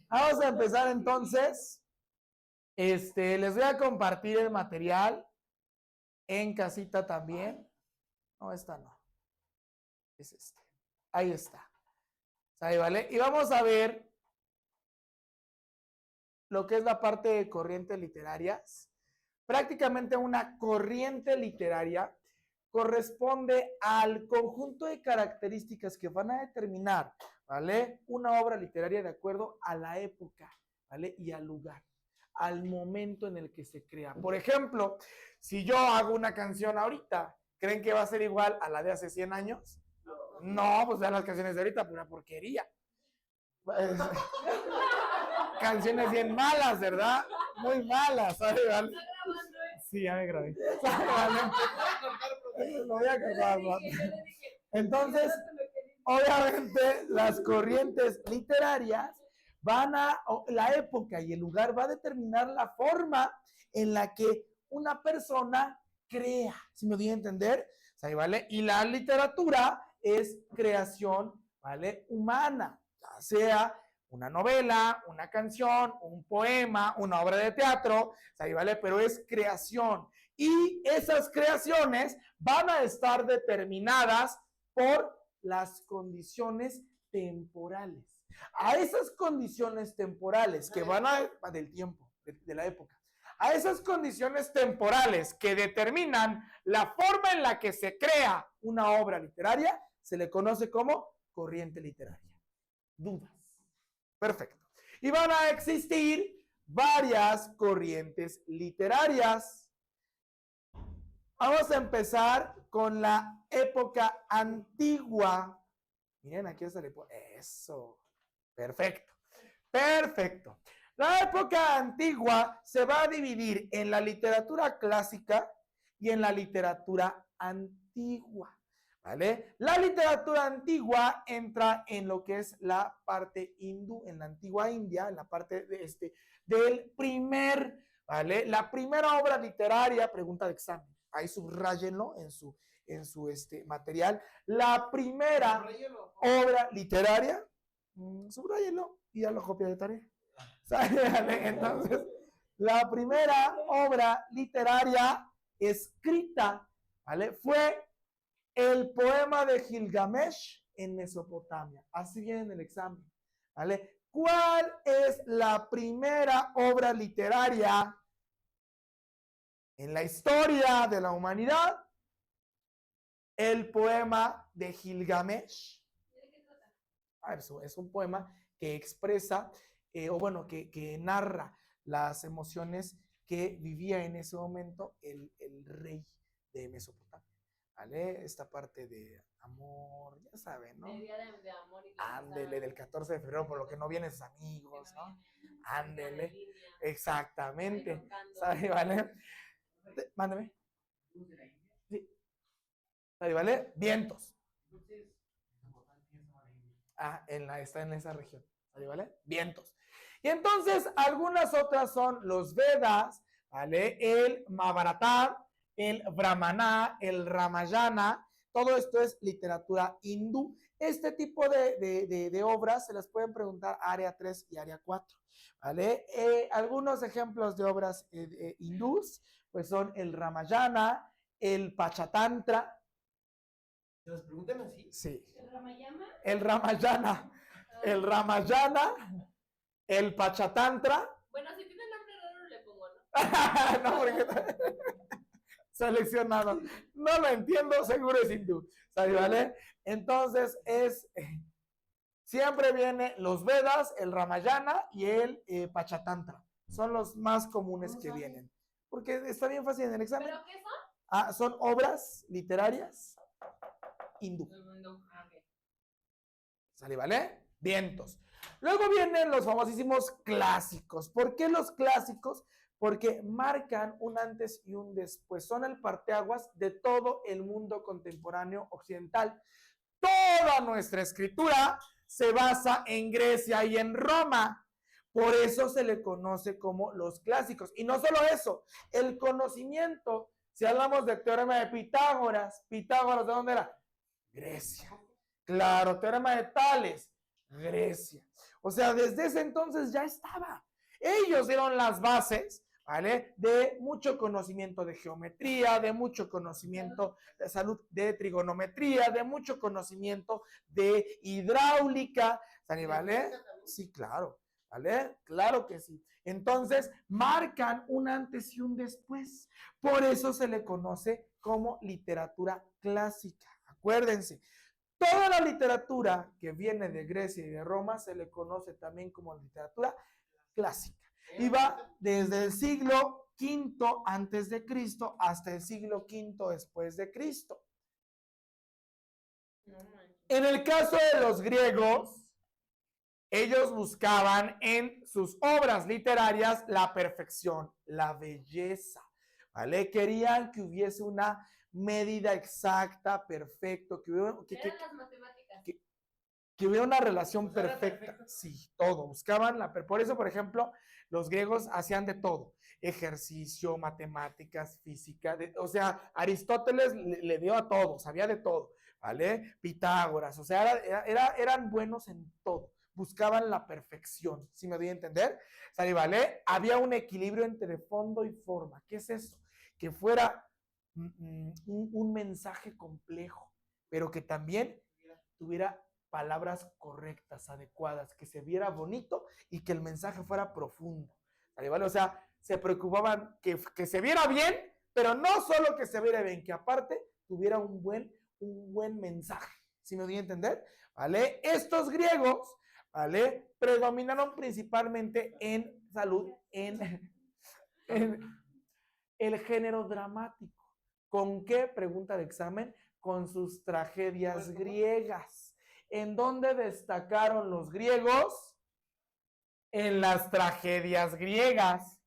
Vamos a empezar entonces. Les voy a compartir el material en casita también. No, esta no. Es este. Ahí está. Ahí, ¿vale? Y vamos a ver lo que es la parte de corrientes literarias. Prácticamente una corriente literaria corresponde al conjunto de características que van a determinar, ¿vale? Una obra literaria de acuerdo a la época, ¿vale? Y al lugar, al momento en el que se crea. Por ejemplo, si yo hago una canción ahorita, ¿creen que va a ser igual a la de hace 100 años? No, pues vean las canciones de ahorita, pura porquería. Canciones bien malas, ¿verdad? Muy malas, ¿sabes? Sí, ya me grabé. Lo voy a cargar. Entonces, obviamente, las corrientes literarias van a, la época y el lugar va a determinar la forma en la que una persona crea, ¿sí me doy a entender? ¿Sí, vale? Y la literatura es creación, ¿vale? Humana, ya sea una novela, una canción, un poema, una obra de teatro, ¿sí, vale? Pero es creación. Y esas creaciones van a estar determinadas por las condiciones temporales. A esas condiciones temporales que van a del tiempo, de la época, a esas condiciones temporales que determinan la forma en la que se crea una obra literaria, se le conoce como corriente literaria. ¿Dudas? Perfecto. Y van a existir varias corrientes literarias. Vamos a empezar con la época antigua. Miren, aquí se le pone eso. Perfecto. Perfecto. La época antigua se va a dividir en la literatura clásica y en la literatura antigua. ¿Vale? La literatura antigua entra en lo que es la parte hindú, en la antigua India, en la parte de del primer, ¿vale? La primera obra literaria, pregunta de examen, ahí subrayenlo en su material. La primera obra literaria, subrayenlo y ya lo copia de tarea. ¿Vale? Entonces, la primera obra literaria escrita, ¿vale? Fue el poema de Gilgamesh en Mesopotamia. Así viene en el examen, ¿vale? ¿Cuál es la primera obra literaria en la historia de la humanidad? El poema de Gilgamesh. Es un poema que expresa, o bueno, que narra las emociones que vivía en ese momento el rey de Mesopotamia. ¿Vale? Esta parte de amor, ya saben, ¿no? El día de amor y ándele, del 14 de febrero, por lo que no vienen sus amigos, ¿no? Ándele. Exactamente. ¿Sabe? ¿Vale? Mándeme. Sí. ¿Sabe? ¿Vale? Vientos. Está en esa región. ¿Vale? Vientos. Y entonces, algunas otras son los Vedas, ¿vale? El Mahabharata, el Brahmana, el Ramayana. Todo esto es literatura hindú. Este tipo de obras se las pueden preguntar área 3 y área 4. ¿Vale? Algunos ejemplos de obras hindús, pues son el Ramayana, el Pachatantra. ¿Se las preguntan así? Sí. ¿El Ramayana? El Ramayana. El Ramayana, el Pachatantra. Bueno, si tiene nombre raro le pongo, ¿no? No, porque seleccionado. No lo entiendo, seguro es hindú. ¿Vale? Entonces siempre viene los Vedas, el Ramayana y el Pachatantra. Son los más comunes que vienen. Porque está bien fácil en el examen. ¿Pero qué son? Son obras literarias hindú. ¿Sale, vale? Vientos. Luego vienen los famosísimos clásicos. ¿Por qué los clásicos? Porque marcan un antes y un después. Son el parteaguas de todo el mundo contemporáneo occidental. Toda nuestra escritura se basa en Grecia y en Roma. Por eso se le conoce como los clásicos. Y no solo eso, el conocimiento, si hablamos del teorema de Pitágoras, ¿Pitágoras de dónde era? Grecia. Claro, teorema de Tales, Grecia. O sea, desde ese entonces ya estaba. Ellos dieron las bases, ¿vale? De mucho conocimiento de geometría, de mucho conocimiento de salud, de trigonometría, de mucho conocimiento de hidráulica, ¿vale? Sí, claro, ¿vale? Claro que sí. Entonces, marcan un antes y un después. Por eso se le conoce como literatura clásica. Acuérdense, toda la literatura que viene de Grecia y de Roma se le conoce también como literatura clásica. Y va desde el siglo V antes de Cristo hasta el siglo V después de Cristo. En el caso de los griegos, ellos buscaban en sus obras literarias la perfección, la belleza, ¿vale? Querían que hubiese una medida exacta, perfecto, que hubiera, Eran las matemáticas. que hubiera una relación perfecta. Sí, todo. Buscaban por eso, por ejemplo, los griegos hacían de todo. Ejercicio, matemáticas, física. O sea, Aristóteles le dio a todo, sabía de todo, ¿vale? Pitágoras, o sea, eran buenos en todo. Buscaban la perfección, ¿sí me doy a entender? ¿Vale? Había un equilibrio entre fondo y forma. ¿Qué es eso? Que fuera un mensaje complejo, pero que también tuviera palabras correctas, adecuadas, que se viera bonito y que el mensaje fuera profundo. ¿Vale? O sea, se preocupaban que se viera bien, pero no solo que se viera bien, que aparte tuviera un buen mensaje. ¿Sí me doy a entender? ¿Vale? Estos griegos, ¿vale? Predominaron principalmente en salud, en el género dramático. ¿Con qué? Pregunta de examen. Con sus tragedias griegas. ¿En dónde destacaron los griegos? En las tragedias griegas.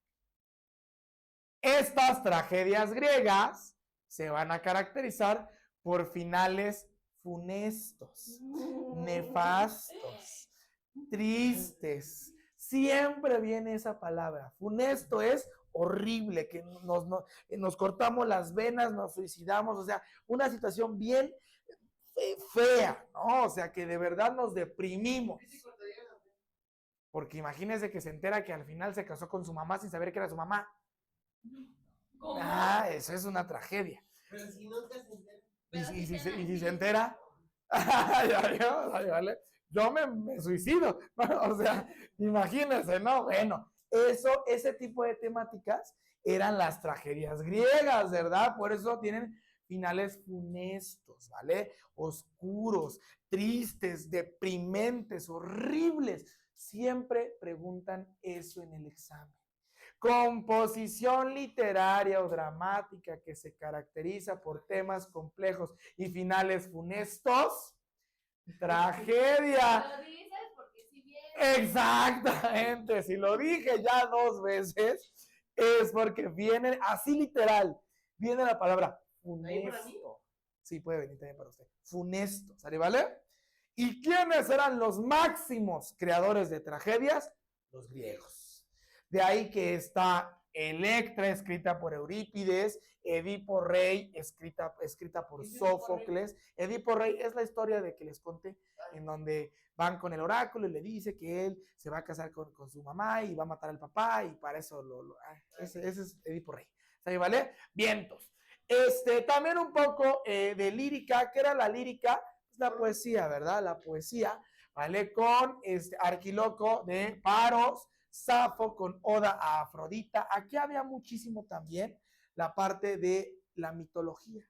Estas tragedias griegas se van a caracterizar por finales funestos, nefastos, tristes. Siempre viene esa palabra. Funesto es horrible, que nos cortamos las venas, nos suicidamos, o sea, una situación bien fea, ¿no? O sea, que de verdad nos deprimimos. Porque imagínense que se entera que al final se casó con su mamá sin saber que era su mamá. ¿Cómo? Ah, eso es una tragedia. Pero si nunca se entera. ¿Y si se entera? ¿Vale? Yo me suicido. O sea, imagínense, ¿no? Bueno, ese tipo de temáticas eran las tragedias griegas, ¿verdad? Por eso tienen finales funestos, ¿vale? Oscuros, tristes, deprimentes, horribles. Siempre preguntan eso en el examen. Composición literaria o dramática que se caracteriza por temas complejos y finales funestos. Tragedia. Lo dices porque si bien. Exactamente, si lo dije ya 2 veces, es porque viene, así literal, viene la palabra funesto. Sí, puede venir también para usted. Funesto, ¿sale, vale? ¿Y quiénes eran los máximos creadores de tragedias? Los griegos. De ahí que está Electra, escrita por Eurípides, Edipo Rey, escrita por Sófocles. Edipo Rey es la historia de que les conté, en donde van con el oráculo y le dice que él se va a casar con su mamá y va a matar al papá, y para eso ese es Edipo Rey. ¿Sabe, vale? Vientos. También un poco de lírica. ¿Qué era la lírica? Es la poesía, ¿verdad? La poesía, ¿vale? Con Arquiloco de Paros, Safo con Oda a Afrodita. Aquí había muchísimo también la parte de la mitología.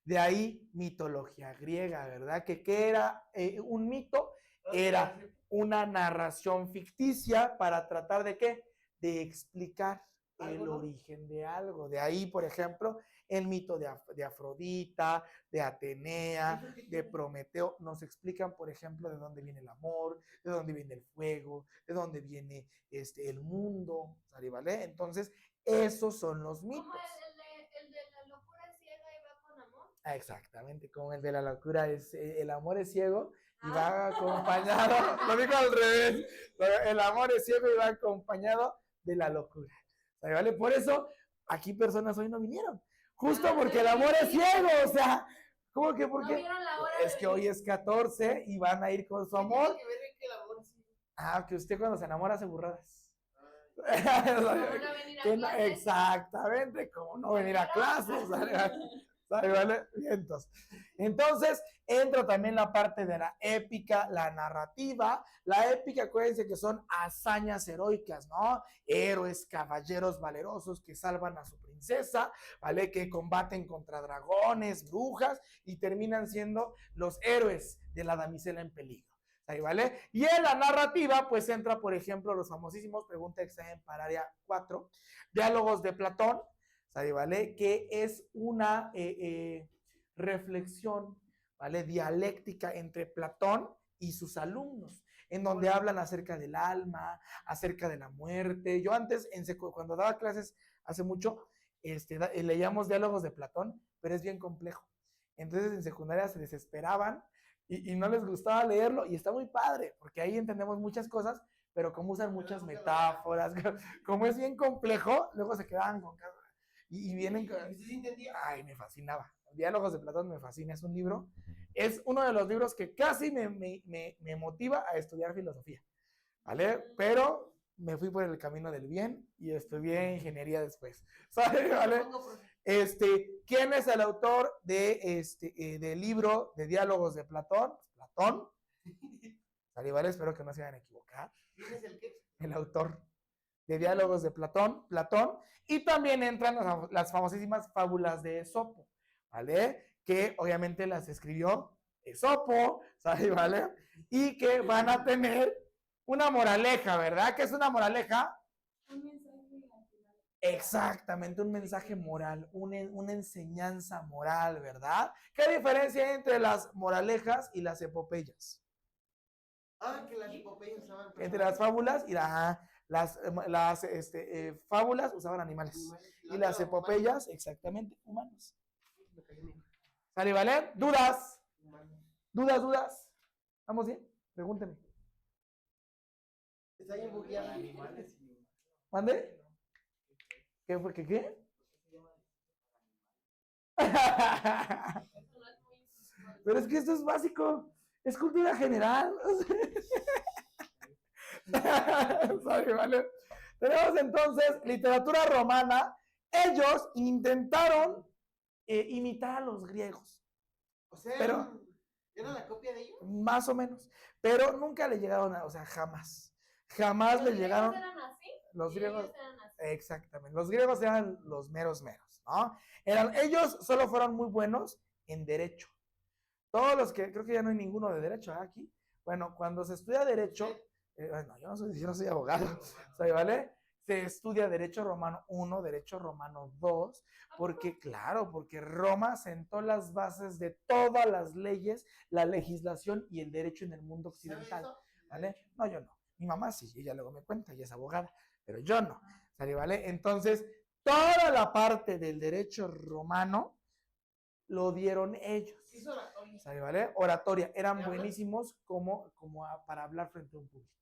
De ahí mitología griega, ¿verdad? ¿Qué era un mito? Era una narración ficticia para tratar de ¿qué? De explicar el origen de algo. De ahí, por ejemplo, el mito de Afrodita, de Atenea, de Prometeo. Nos explican, por ejemplo, de dónde viene el amor, de dónde viene el fuego, de dónde viene el mundo, ¿vale? Entonces, esos son los mitos. ¿Cómo el de la locura ciega y va con amor? Exactamente, como el de la locura es el amor es ciego y va acompañado, lo digo al revés, el amor es ciego y va acompañado de la locura. ¿Vale? Por eso aquí personas hoy no vinieron, justo porque el amor es ciego, o sea, ¿cómo que por qué? ¿No vieron la hora Es que hoy es 14 y van a ir con su amor. Que usted cuando se enamora hace burradas. ¿Cómo no venir a clases? Exactamente, como no venir a clases. ¿Vale? Entonces, entra también la parte de la épica, la narrativa. La épica, acuérdense que son hazañas heroicas, ¿no? Héroes, caballeros valerosos que salvan a su princesa, ¿vale? Que combaten contra dragones, brujas y terminan siendo los héroes de la damisela en peligro. ¿Vale? Y en la narrativa, pues entra, por ejemplo, los famosísimos, pregunta examen para área 4, diálogos de Platón, ¿vale? Que es una reflexión, ¿vale? Dialéctica entre Platón y sus alumnos, en donde hablan acerca del alma, acerca de la muerte. Yo antes, cuando daba clases hace mucho, leíamos diálogos de Platón, pero es bien complejo. Entonces en secundaria se desesperaban y no les gustaba leerlo, y está muy padre, porque ahí entendemos muchas cosas, pero como usan muchas metáforas, como es bien complejo, luego se quedaban con cara. Y vienen. Ay, me fascinaba. Diálogos de Platón me fascina. Es un libro. Es uno de los libros que casi me motiva a estudiar filosofía. ¿Vale? Pero me fui por el camino del bien y estudié ingeniería después. ¿Sabes? ¿Vale? ¿Quién es el autor del libro de Diálogos de Platón? Platón. ¿Vale? Espero que no se vayan a equivocar. ¿Quién es el qué? El autor de Diálogos de Platón. Y también entran las famosísimas fábulas de Esopo, ¿vale? Que obviamente las escribió Esopo, ¿vale? Y que van a tener una moraleja, ¿verdad? ¿Qué es una moraleja? Un mensaje al final. Exactamente, un mensaje moral, una enseñanza moral, ¿verdad? ¿Qué diferencia hay entre las moralejas y las epopeyas? Que las epopeyas estaban. Entre las fábulas y las fábulas usaban animales. Y las epopeyas, exactamente, humanos. ¿Sale, vale? ¿Dudas? ¿Dudas? ¿Estamos bien? Pregúnteme. Está bien bugueado. ¿Mande? ¿Qué fue? ¿Qué? Pero es que esto es básico. Es cultura general. ¿Vale? Tenemos entonces literatura romana. Ellos intentaron imitar a los griegos. O sea, pero, ¿era la copia de ellos? Más o menos. Pero nunca le llegaron o sea, jamás. Jamás le llegaron. ¿Los griegos eran así? Los griegos eran así. Exactamente. Los griegos eran los meros, ¿no? Ellos solo fueron muy buenos en derecho. Todos los que, creo que ya no hay ninguno de derecho aquí. Bueno, cuando se estudia derecho, bueno, yo no soy abogado, ¿vale? Se estudia derecho romano 1, derecho romano 2, porque claro, porque Roma sentó las bases de todas las leyes, la legislación y el derecho en el mundo occidental, ¿vale? No, yo no. Mi mamá sí, ella luego me cuenta, ella es abogada, pero yo no, ¿vale? Entonces, toda la parte del derecho romano lo dieron ellos. ¿Vale? Oratoria. Eran buenísimos como para hablar frente a un público.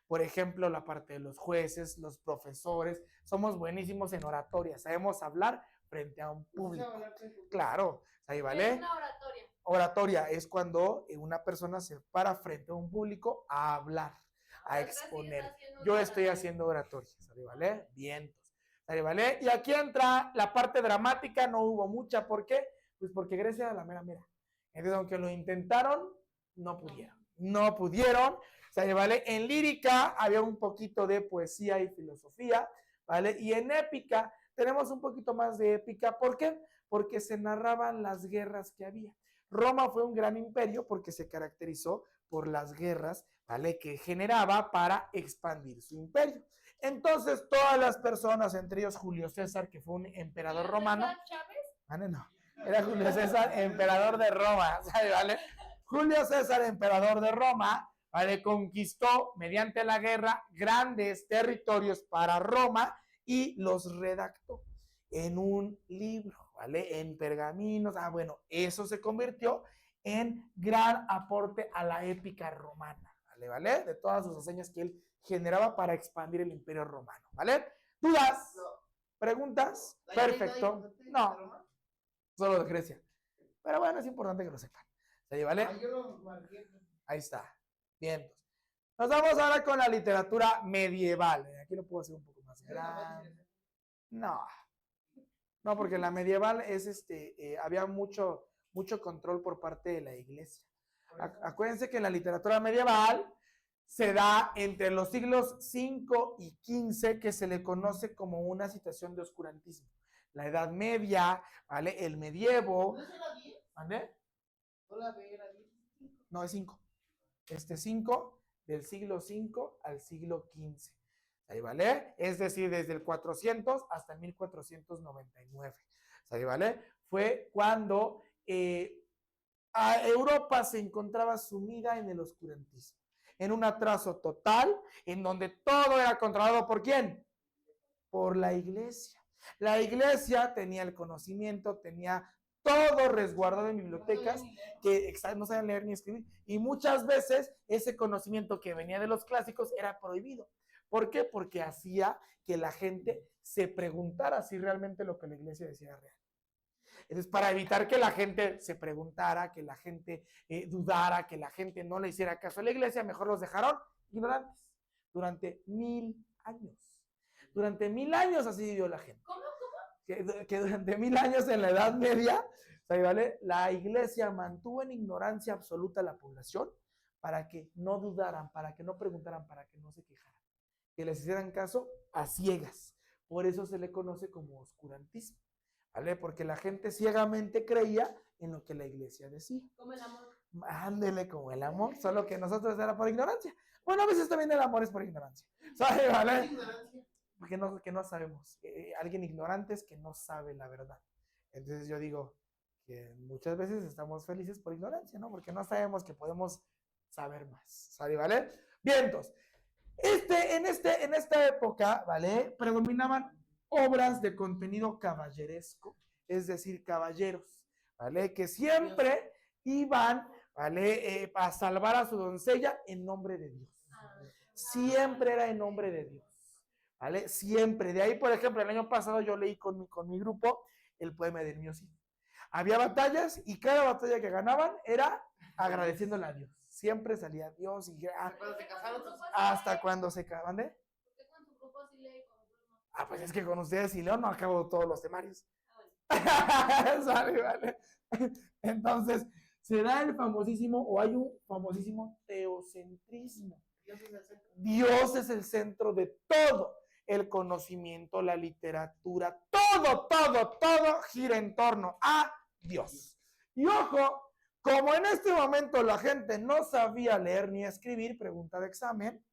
Por ejemplo, la parte de los jueces, los profesores, somos buenísimos en oratoria. Sabemos hablar frente a un público. Claro, ¿vale? Es una oratoria. Oratoria es cuando una persona se para frente a un público a hablar, a exponer. Yo estoy haciendo oratoria, ¿vale? Vientos, ¿vale? Y aquí entra la parte dramática, no hubo mucha. ¿Por qué? Pues porque Grecia era la mera. Entonces, aunque lo intentaron, no pudieron. ¿Vale? En lírica había un poquito de poesía y filosofía, ¿vale? Y en épica tenemos un poquito más de épica. ¿Por qué? Porque se narraban las guerras que había. Roma fue un gran imperio porque se caracterizó por las guerras, ¿vale? Que generaba para expandir su imperio. Entonces, todas las personas, entre ellos Julio César, que fue un emperador romano. ¿Chávez? No. Era Julio César, emperador de Roma, ¿vale? Julio César, emperador de Roma, ¿vale? Conquistó mediante la guerra grandes territorios para Roma y los redactó en un libro, ¿vale? En pergaminos. Bueno, eso se convirtió en gran aporte a la épica romana, ¿vale? De todas sus hazañas que él generaba para expandir el imperio romano, ¿vale? ¿Dudas? No. ¿Preguntas? Perfecto. No. Solo de Grecia. Pero bueno, es importante que lo sepan. ¿Vale? Yo lo marqué. Ahí está. Bien. Nos vamos ahora con la literatura medieval. Aquí lo puedo hacer un poco más grande. No, porque la medieval es había mucho control por parte de la iglesia. Acuérdense que en la literatura medieval se da entre los siglos V y XV, que se le conoce como una situación de oscurantismo. La Edad Media, ¿vale? El medievo. ¿No es la 10? ¿Vale? ¿No la B era 10? No, es 5. 5 del siglo V al siglo XV. ¿Ahí vale? Es decir, desde el 400 hasta el 1499. ¿Ahí vale? Fue cuando Europa se encontraba sumida en el oscurantismo, en un atraso total, en donde todo era controlado ¿por quién? Por la iglesia. La iglesia tenía el conocimiento, tenía todo resguardado en bibliotecas que no sabían leer ni escribir. Y muchas veces ese conocimiento que venía de los clásicos era prohibido. ¿Por qué? Porque hacía que la gente se preguntara si realmente lo que la iglesia decía era real. Entonces, para evitar que la gente se preguntara, que la gente dudara, que la gente no le hiciera caso a la iglesia, mejor los dejaron ignorantes durante 1000 años. Durante 1000 años así vivió la gente. ¿Cómo? Que durante 1000 años en la Edad Media, ¿vale? La iglesia mantuvo en ignorancia absoluta a la población para que no dudaran, para que no preguntaran, para que no se quejaran, que les hicieran caso a ciegas. Por eso se le conoce como oscurantismo, ¿vale? Porque la gente ciegamente creía en lo que la iglesia decía. Como el amor. Ándele, como el amor, solo que nosotros era por ignorancia. Bueno, a veces también el amor es por ignorancia, ¿sabe? ¿Vale? Porque no sabemos. Alguien ignorante es que no sabe la verdad. Entonces yo digo que muchas veces estamos felices por ignorancia, ¿no? Porque no sabemos que podemos saber más, ¿sale? ¿Vale? Bien, entonces, en esta época, ¿vale? Predominaban obras de contenido caballeresco, es decir, caballeros, ¿vale? Que siempre iban, ¿vale? A salvar a su doncella en nombre de Dios. Siempre era en nombre de Dios, ¿vale? Siempre. De ahí, por ejemplo, el año pasado yo leí con mi grupo el poema del mío Cid. Había batallas y cada batalla que ganaban era agradeciéndole a Dios. Siempre salía Dios y hasta cuando se casaban. ¿Usted con su grupo sí lee, con otros no? Ah, pues es que con ustedes y León no acabo todos los temarios. ¿Sale? ¿Vale? Entonces, se da el famosísimo, o hay un famosísimo teocentrismo. Dios es el centro de todo. El conocimiento, la literatura, todo gira en torno a Dios. Y ojo, como en este momento la gente no sabía leer ni escribir, pregunta de examen,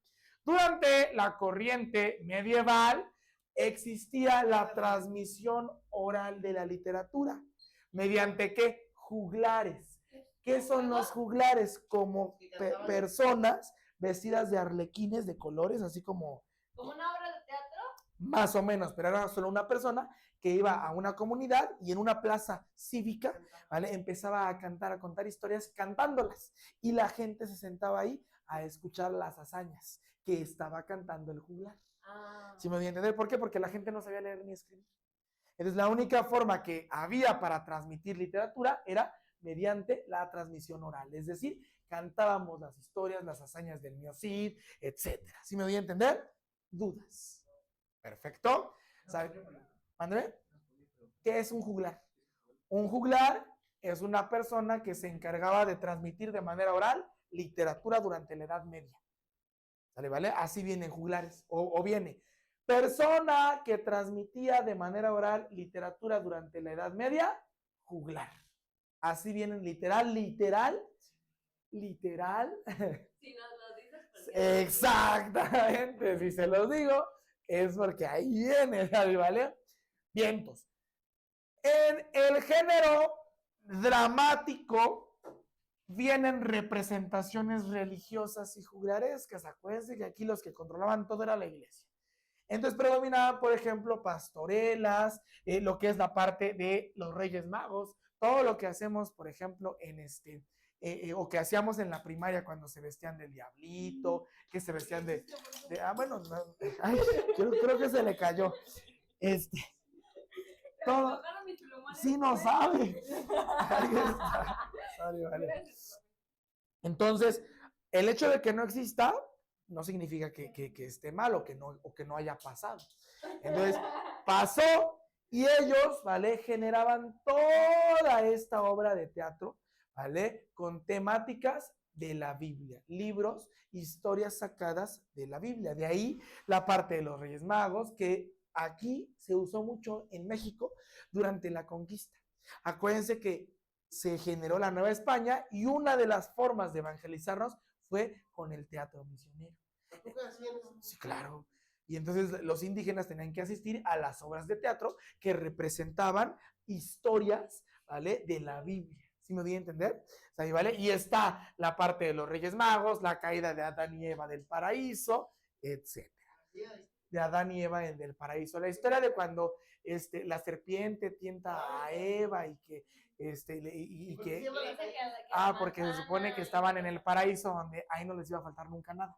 durante la corriente medieval existía la transmisión oral de la literatura. ¿Mediante qué? Juglares. ¿Qué son los juglares? Como personas vestidas de arlequines de colores, así como... ¿Como una obra de teatro? Más o menos, pero era solo una persona que iba a una comunidad y en una plaza cívica, ¿vale? Empezaba a cantar, a contar historias cantándolas. Y la gente se sentaba ahí a escuchar las hazañas que estaba cantando el juglar. ¿Sí me voy a entender? ¿Por qué? Porque la gente no sabía leer ni escribir. Entonces, la única forma que había para transmitir literatura era mediante la transmisión oral. Es decir, cantábamos las historias, las hazañas del mío Cid, etc. ¿Sí me voy a entender? ¿Dudas? Perfecto. ¿André? ¿Qué es un juglar? Un juglar es una persona que se encargaba de transmitir de manera oral literatura durante la Edad Media. ¿Sale? ¿Vale? Así vienen juglares. O viene persona que transmitía de manera oral literatura durante la Edad Media, juglar. Así vienen literal. Si nos lo dices, exactamente, si se los digo, es porque ahí viene, ¿vale? Vientos. En el género dramático vienen representaciones religiosas y juglarescas. Acuérdense que aquí los que controlaban todo era la iglesia. Entonces predominaban, por ejemplo, pastorelas, lo que es la parte de los Reyes Magos, todo lo que hacemos, por ejemplo, en o que hacíamos en la primaria cuando se vestían del diablito, que se vestían bueno, no, ay, creo que se le cayó. Todo, sí no sabe. Vale. Entonces, el hecho de que no exista no significa que esté mal o que no haya pasado. Entonces, pasó y ellos, ¿vale? Generaban toda esta obra de teatro, ¿vale? Con temáticas de la Biblia, libros, historias sacadas de la Biblia. De ahí la parte de los Reyes Magos, que aquí se usó mucho en México durante la conquista. Acuérdense que se generó la Nueva España y una de las formas de evangelizarnos fue con el teatro misionero. Sí, claro. Y entonces los indígenas tenían que asistir a las obras de teatro que representaban historias, ¿vale? De la Biblia. ¿Sí me doy a entender? ¿Vale? Y está la parte de los Reyes Magos, la caída de Adán y Eva del paraíso, etc. De Adán y Eva del paraíso. La historia de cuando la serpiente tienta a Eva y que porque se supone que estaban en el paraíso donde ahí no les iba a faltar nunca nada.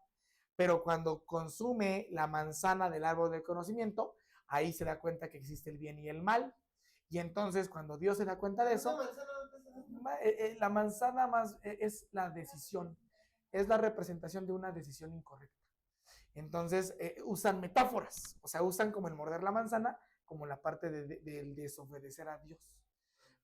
Pero cuando consume la manzana del árbol del conocimiento, ahí se da cuenta que existe el bien y el mal. Y entonces cuando Dios se da cuenta de eso, la manzana más es la decisión, es la representación de una decisión incorrecta. Entonces usan metáforas, o sea, usan como el morder la manzana, como la parte del desobedecer a Dios.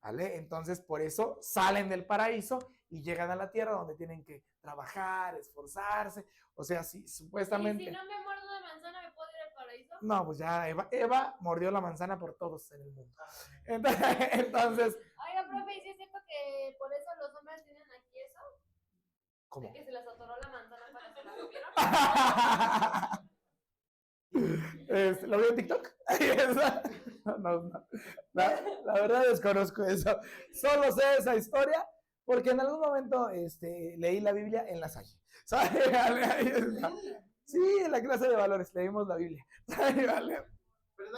¿Vale? Entonces, por eso salen del paraíso y llegan a la tierra donde tienen que trabajar, esforzarse. O sea, si supuestamente. ¿Y si no me muerdo de manzana, me puedo ir al paraíso? No, pues ya Eva mordió la manzana por todos en el mundo. Entonces. Oiga, profe, ¿y si es cierto que por eso los hombres tienen aquí eso? ¿Cómo? ¿De que se les atoró la manzana para que se la comieron? ¿Lo vi en TikTok? No. La verdad desconozco eso. Solo sé esa historia porque en algún momento leí la Biblia en La Salle. Sí, en la clase de valores leímos la Biblia. ¿Vale?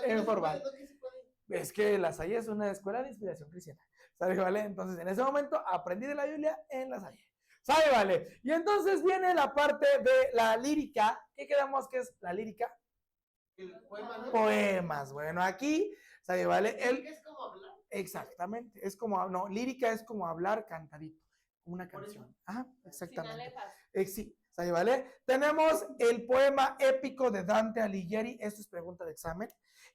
En formal. Es que La Salle es una escuela de inspiración cristiana. ¿Vale? Entonces, en ese momento aprendí de la Biblia en La Salle. ¿Sabe? Vale. Y entonces viene la parte de la lírica. ¿Qué quedamos que es la lírica? Poemas. Bueno, aquí, ¿sabe? Vale. ¿Es como hablar? Exactamente. Es como, no, lírica es como hablar cantadito. Una canción. Ajá, exactamente. Sí, ¿sabe? Vale. Tenemos el poema épico de Dante Alighieri. Esto es pregunta de examen.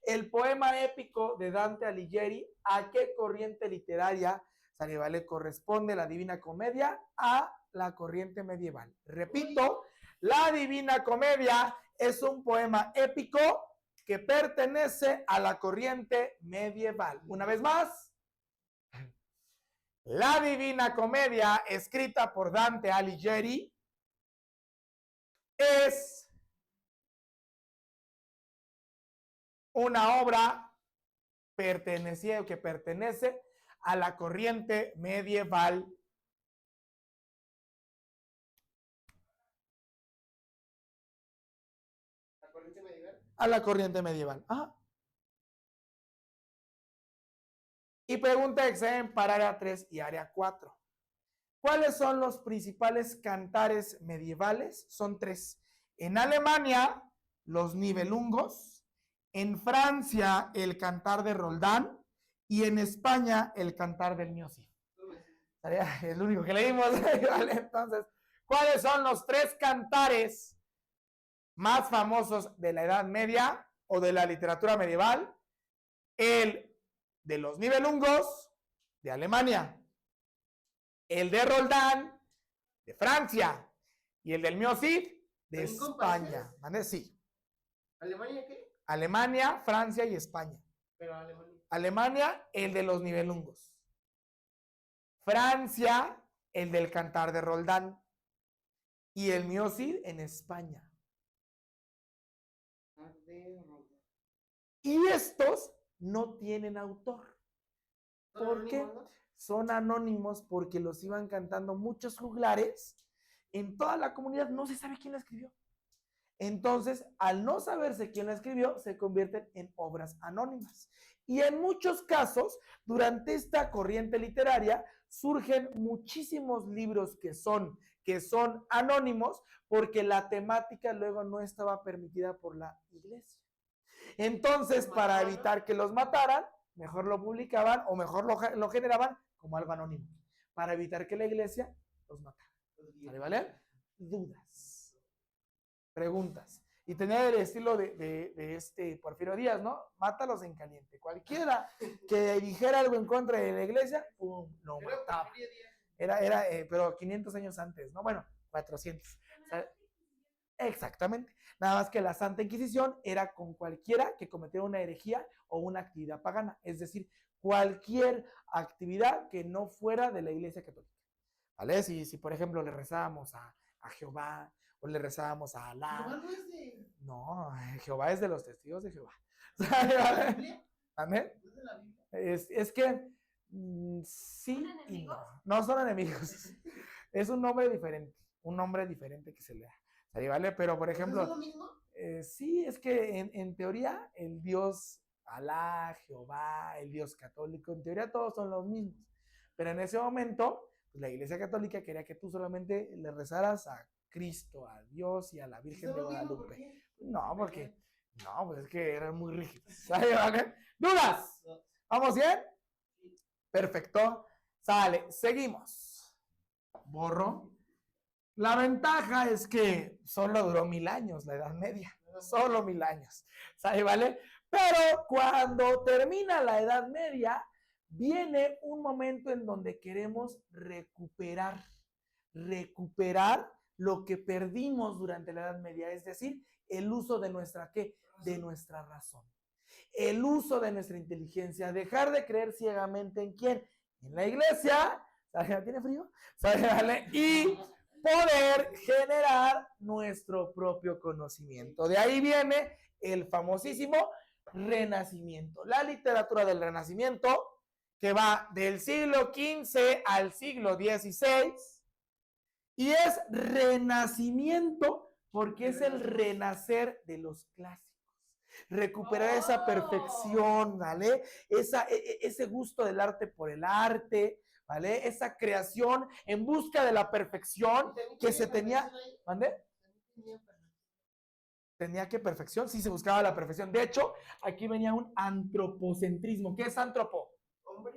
El poema épico de Dante Alighieri, ¿a qué corriente literaria, ¿sabe? Vale, corresponde la Divina Comedia? A la corriente medieval. Repito, la Divina Comedia es un poema épico que pertenece a la corriente medieval. Una vez más, la Divina Comedia, escrita por Dante Alighieri, es una obra que pertenece a la corriente medieval. A la corriente medieval. Ajá. Y pregunta de examen para área 3 y área 4. ¿Cuáles son los principales cantares medievales? Son 3. En Alemania, los nibelungos. En Francia, el cantar de Roldán. Y en España, el cantar del Mio-Cid. Es el único que leímos. ¿Vale? Entonces, ¿cuáles son los 3 cantares más famosos de la Edad Media o de la literatura medieval? El de los nibelungos de Alemania, el de Roldán de Francia y el del Mio-Cid de España. ¿Vale? Sí. ¿Alemania qué? Alemania, Francia y España. Pero Alemania. Alemania, el de los nibelungos. Francia, el del cantar de Roldán. Y el Mio-Cid en España. Y estos no tienen autor. ¿Por qué? Son anónimos porque los iban cantando muchos juglares. En toda la comunidad no se sabe quién la escribió. Entonces, al no saberse quién la escribió, se convierten en obras anónimas. Y en muchos casos, durante esta corriente literaria, surgen muchísimos libros que son anónimos porque la temática luego no estaba permitida por la iglesia. Entonces, para evitar que los mataran, mejor lo publicaban o mejor lo generaban como algo anónimo, para evitar que la iglesia los matara. ¿Vale? Dudas. preguntas. Y tenía el estilo de este Porfirio Díaz, ¿no? Mátalos en caliente. Cualquiera que dijera algo en contra de la iglesia, ¡pum!, lo mataba. Pero 500 años antes, ¿no? Bueno, 400. O sea, exactamente. Nada más que la Santa Inquisición era con cualquiera que cometiera una herejía o una actividad pagana. Es decir, cualquier actividad que no fuera de la iglesia católica. ¿Vale? Si por ejemplo, le rezábamos a Jehová o le rezábamos a Alá. Jehová no es de... No, Jehová es de los testigos de Jehová. ¿Es de la Biblia? ¿Amén? ¿Es de la Biblia? Es que sí y no. No son enemigos. Es un nombre diferente que se le da. ¿Vale? Pero por ejemplo, ¿Es lo mismo? Sí, es que en teoría el Dios Alá, Jehová, el Dios católico, en teoría todos son los mismos. Pero en ese momento, pues, la Iglesia Católica quería que tú solamente le rezaras a Cristo, a Dios y a la Virgen de Guadalupe. No, porque, no, pues es que eran muy rígidos. ¿Vale? ¿Dudas? ¿Vamos bien? Perfecto. Sale, seguimos. Borro. La ventaja es que solo duró 1000 años la Edad Media. Solo 1000 años. ¿Vale? Pero cuando termina la Edad Media, viene un momento en donde queremos recuperar lo que perdimos durante la Edad Media, es decir, el uso de nuestra ¿qué? De nuestra razón. El uso de nuestra inteligencia, dejar de creer ciegamente en quién, en la iglesia, ¿tiene frío? ¿Vale? Y poder generar nuestro propio conocimiento. De ahí viene el famosísimo Renacimiento, la literatura del Renacimiento, que va del siglo XV al siglo XVI, y es renacimiento porque es el renacer de los clásicos. Recuperar esa perfección, ¿vale? Ese gusto del arte por el arte, ¿vale? Esa creación en busca de la perfección que se tenía. ¿Mande? Tenía que perfección, sí se buscaba la perfección. De hecho, aquí venía un antropocentrismo. ¿Qué es antropo?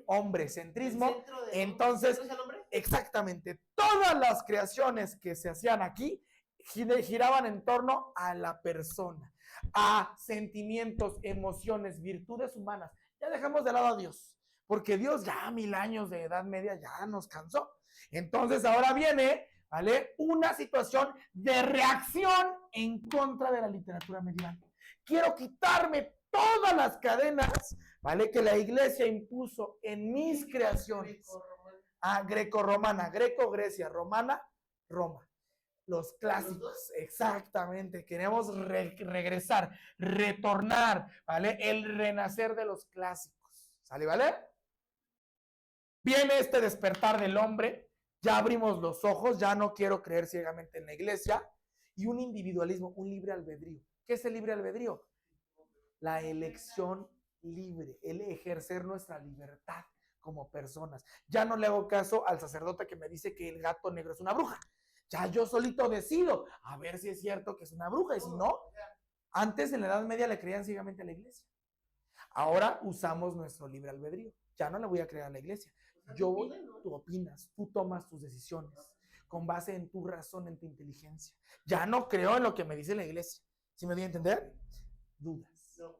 Hombrecentrismo. Entonces, exactamente, todas las creaciones que se hacían aquí giraban en torno a la persona, a sentimientos, emociones, virtudes humanas. Ya dejamos de lado a Dios, porque Dios ya 1000 años de Edad Media ya nos cansó. Entonces ahora viene, ¿vale?, una situación de reacción en contra de la literatura medieval. Quiero quitarme todas las cadenas, ¿vale?, que la iglesia impuso en mis creaciones. Greco-romana, Greco, Grecia, romana, Roma. Los clásicos, exactamente. Queremos regresar, retornar, ¿vale? El renacer de los clásicos. ¿Sale, vale? Viene este despertar del hombre, ya abrimos los ojos, ya no quiero creer ciegamente en la iglesia, y un individualismo, un libre albedrío. ¿Qué es el libre albedrío? La elección libre, el ejercer nuestra libertad como personas. Ya no le hago caso al sacerdote que me dice que el gato negro es una bruja. Ya yo solito decido a ver si es cierto que es una bruja, y si no, antes en la Edad Media le creían ciegamente a la iglesia. Ahora usamos nuestro libre albedrío. Ya no le voy a creer a la iglesia. Tú opinas, tú tomas tus decisiones con base en tu razón, en tu inteligencia. Ya no creo en lo que me dice la iglesia. ¿Sí me doy a entender? Dudas. No.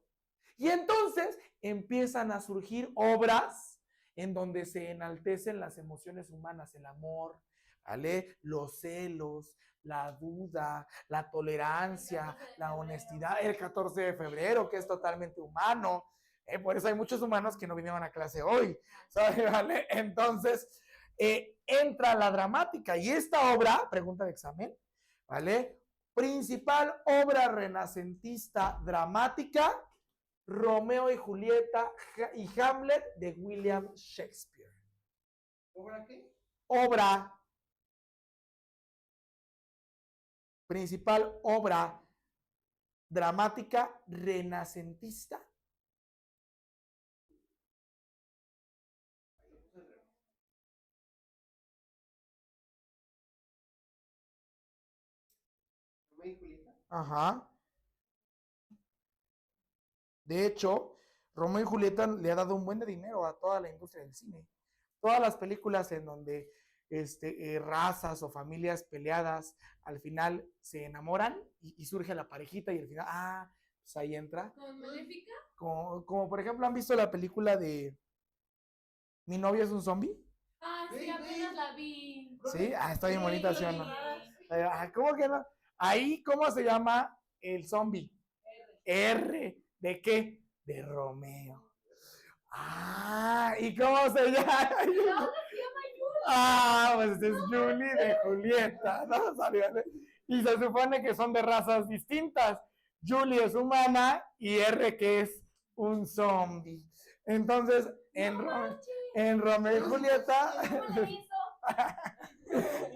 Y entonces empiezan a surgir obras en donde se enaltecen las emociones humanas, el amor, ¿vale?, los celos, la duda, la tolerancia, la honestidad. El 14 de febrero, que es totalmente humano. Por eso hay muchos humanos que no vinieron a clase hoy, ¿sabes? ¿Vale? Entonces, entra la dramática. Y esta obra, pregunta de examen, ¿vale?, principal obra renacentista dramática, Romeo y Julieta y Hamlet, de William Shakespeare. ¿Obra qué? Obra, principal obra dramática renacentista. ¿Romeo y Julieta? Ajá. De hecho, Romeo y Julieta le ha dado un buen de dinero a toda la industria del cine. Todas las películas en donde razas o familias peleadas, al final se enamoran y surge la parejita y al final, pues ahí entra. ¿Con Maléfica? Como por ejemplo, ¿han visto la película de Mi novio es un zombie? Ah, sí, apenas la vi. Sí, está bien Sí, bonita, ¿sí o no? sí. ¿Cómo que no? Ahí, ¿cómo se llama el zombie? R. ¿De qué? De Romeo. ¿Y cómo se llama? Pues es Julie de Julieta, ¿no? ¿Sale? Y se supone que son de razas distintas. Julie es humana y R que es un zombie. Entonces, en Romeo y Julieta,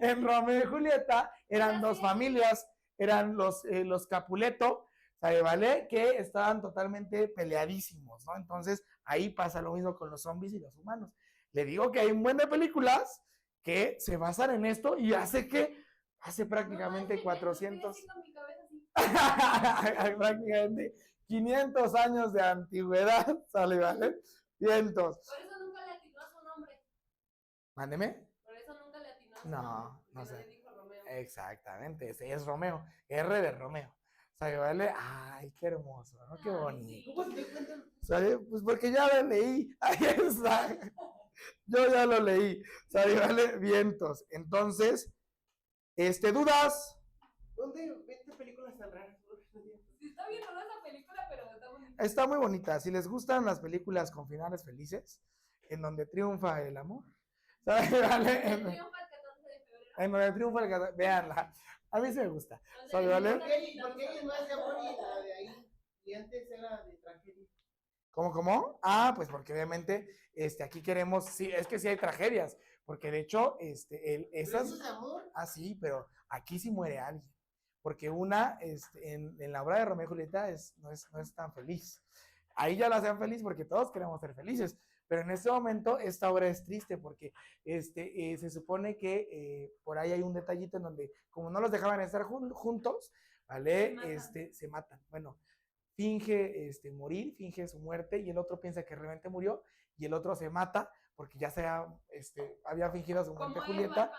en Romeo y Julieta eran dos familias, eran los Capuleto, ¿vale? Que estaban totalmente peleadísimos, ¿no? Entonces, ahí pasa lo mismo con los zombies y los humanos. Le digo que hay un buen de películas que se basan en esto y hace prácticamente 400, prácticamente 500 años de antigüedad, ¿sale, vale? Vientos. Por eso nunca le atinó a su nombre. Mándeme. Por eso nunca le atinó a su No, nombre. no sé. Le dijo Romeo. Exactamente, ese es Romeo, R de Romeo. ¿Sale, vale? Ay, qué hermoso, ¿no? Qué bonito. ¿Cómo te cuentan? ¿Sale? Pues porque ya lo leí. Ahí está. Yo ya lo leí. ¿Sale, vale? Vientos. Entonces, ¿dudas? ¿Dónde viste películas tan raras? Sí, está bien rara esa película, pero está bonita. Está muy bonita. Si les gustan las películas con finales felices, en donde triunfa el amor, ¿sale, vale? Triunfa el 14 de febrero. En donde triunfa el amor, véanla. A mí sí me gusta. ¿Sale, vale? Porque ella es más de amor y la de ahí. Y antes era de tragedia. ¿Cómo? Pues porque obviamente aquí queremos, sí, es que sí hay tragedias, porque de hecho, esas. ¿Pero eso es amor? Sí, pero aquí sí muere alguien, porque una, en la obra de Romeo y Julieta no es tan feliz. Ahí ya la hacen feliz porque todos queremos ser felices, pero en este momento esta obra es triste porque se supone que por ahí hay un detallito en donde, como no los dejaban estar juntos, ¿vale? Se matan. Bueno, finge morir, finge su muerte y el otro piensa que realmente murió y el otro se mata porque ya había fingido su muerte Julieta.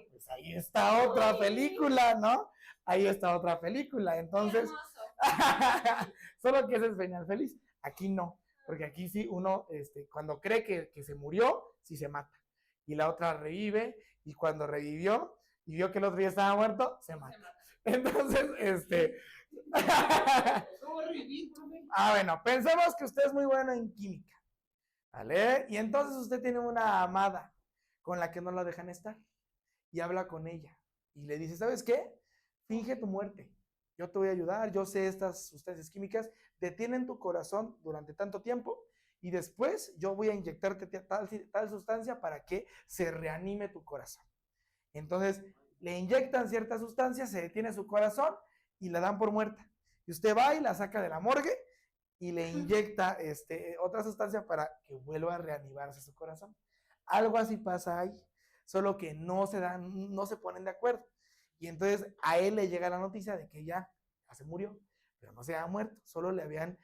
Pues ahí está otra película, ¿no? Ahí está otra película, entonces, solo que ese es final feliz, aquí no, porque aquí sí uno, cuando cree que se murió, sí se mata, y la otra revive, y cuando revivió, y vio que el otro ya estaba muerto, se mata. Entonces, ¿Cómo revivir, profe? bueno, pensemos que usted es muy bueno en química, ¿vale? Y entonces usted tiene una amada con la que no la dejan estar y habla con ella y le dice, ¿sabes qué? Finge tu muerte, yo te voy a ayudar, yo sé estas sustancias químicas, detienen tu corazón durante tanto tiempo y después yo voy a inyectarte tal sustancia para que se reanime tu corazón. Entonces le inyectan cierta sustancia, se detiene su corazón y la dan por muerta. Y usted va y la saca de la morgue y le inyecta otra sustancia para que vuelva a reanimarse su corazón. Algo así pasa ahí, solo que no se ponen de acuerdo. Y entonces a él le llega la noticia de que ya se murió, pero no se había muerto, solo le habían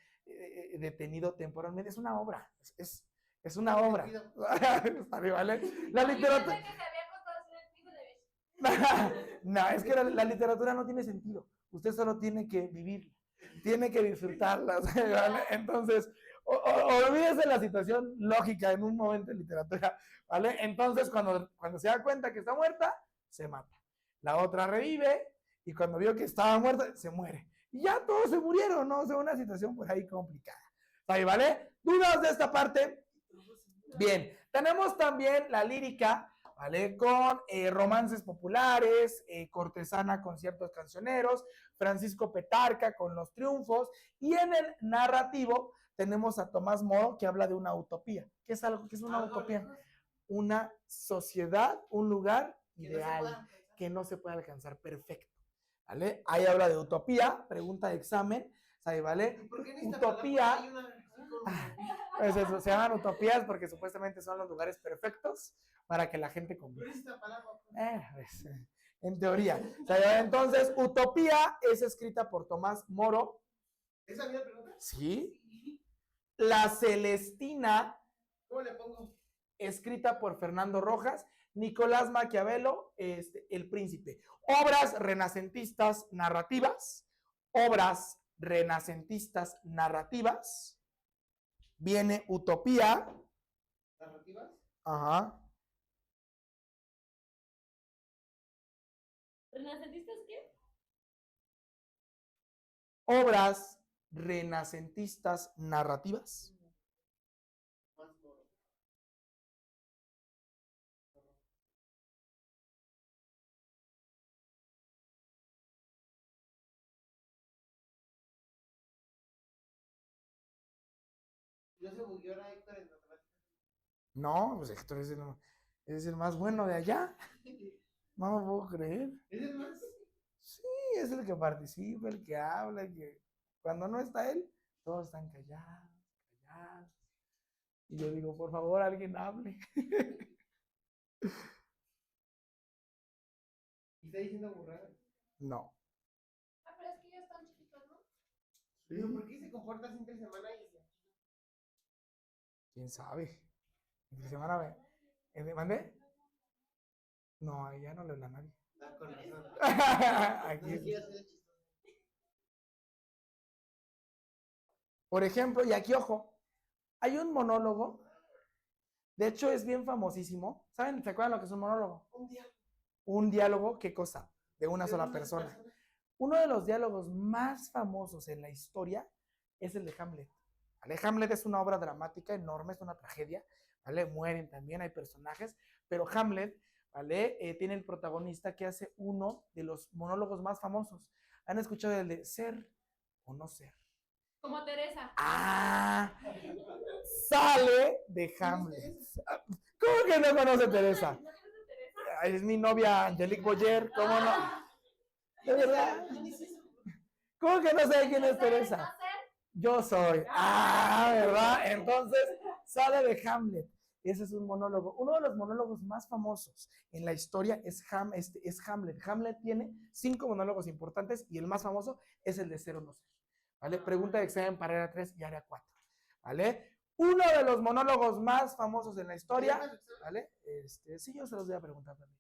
detenido temporalmente. Es una obra, es una obra. ¿Vale? La literatura... No, es que la literatura no tiene sentido. Usted solo tiene que vivirla, tiene que disfrutarla, ¿vale? Entonces, olvídese la situación lógica en un momento de literatura, ¿vale? Entonces, cuando se da cuenta que está muerta, se mata. La otra revive y cuando vio que estaba muerta, se muere. Y ya todos se murieron, ¿no? O sea, una situación por ahí complicada. ¿Vale? ¿Dudas de esta parte? Bien, tenemos también la lírica, ¿vale? Con romances populares, Cortesana con ciertos cancioneros, Francisco Petrarca con los triunfos, y en el narrativo tenemos a Tomás Moro que habla de una utopía. ¿Qué es algo que es una utopía? Una sociedad, un lugar ideal que no se puede alcanzar perfecto, ¿vale? Ahí habla de utopía, pregunta de examen, ¿vale? Utopía. Pues eso, se llaman utopías porque supuestamente son los lugares perfectos para que la gente conviva. Pues, en teoría. Entonces, utopía es escrita por Tomás Moro. ¿Esa vida pregunta? Sí. La Celestina. ¿Cómo le pongo? escrita por Fernando Rojas, Nicolás Maquiavelo, El Príncipe. Obras renacentistas narrativas, viene Utopía. ¿Narrativas? Ajá. ¿Renacentistas qué? Obras renacentistas narrativas. Más moro. Yo se bugueó ahora Héctor en matemáticas. No, pues Héctor es el más bueno de allá. No me puedo creer. ¿Es el más? Sí, es el que participa, el que habla, el que... Cuando no está él, todos están callados. Y yo digo, por favor, alguien hable. ¿Y está diciendo burrada? No. Ah, pero es que ya están chiquitos, ¿no? Pero ¿por qué se comporta así entre semana y aquí? ¿Quién sabe? Entre semana me... ¿Mandé? No, ahí ya no le habla a nadie. Ah, con razón. Aquí. No quiero ser chistoso. Por ejemplo, y aquí, ojo, hay un monólogo, de hecho es bien famosísimo. ¿Saben? ¿Se acuerdan lo que es un monólogo? Un día. Un diálogo, ¿qué cosa? De una sola persona. Uno de los diálogos más famosos en la historia es el de Hamlet. ¿Vale? Hamlet es una obra dramática enorme, es una tragedia, ¿vale? Mueren también, hay personajes, pero Hamlet, ¿vale? Tiene el protagonista que hace uno de los monólogos más famosos. ¿Han escuchado el de ser o no ser? Como Teresa. Ah, sale de Hamlet. ¿Cómo que no conoce Teresa? ¿No conoces Teresa? Es mi novia Angelique Boyer, ¿cómo no? ¿De verdad? ¿Cómo que no sabe quién es Teresa? No sé. Yo soy. Ah, ¿verdad? Entonces sale de Hamlet. Ese es un monólogo. Uno de los monólogos más famosos en la historia es Hamlet. Hamlet tiene 5 monólogos importantes y el más famoso es el de ser o no ser. ¿Vale? Pregunta de examen para área 3 y área 4. ¿Vale? Uno de los monólogos más famosos en la historia. ¿Vale? Sí, yo se los voy a preguntar también.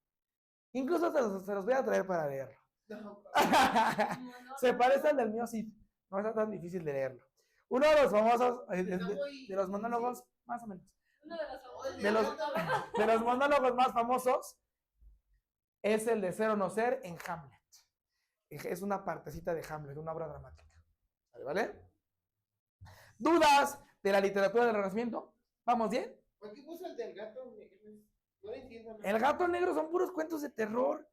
Incluso se los voy a traer para leerlo. No, Se parece al del mío, sí. No está tan difícil de leerlo. Uno de los famosos, de los monólogos, más o menos. Uno de los famosos. De los monólogos más famosos es el de ser o no ser en Hamlet. Es una partecita de Hamlet, una obra dramática. ¿Vale? ¿Dudas de la literatura del Renacimiento? ¿Vamos bien? ¿Por qué puso el del gato negro? No lo entiendo. nada. El gato negro son puros cuentos de terror.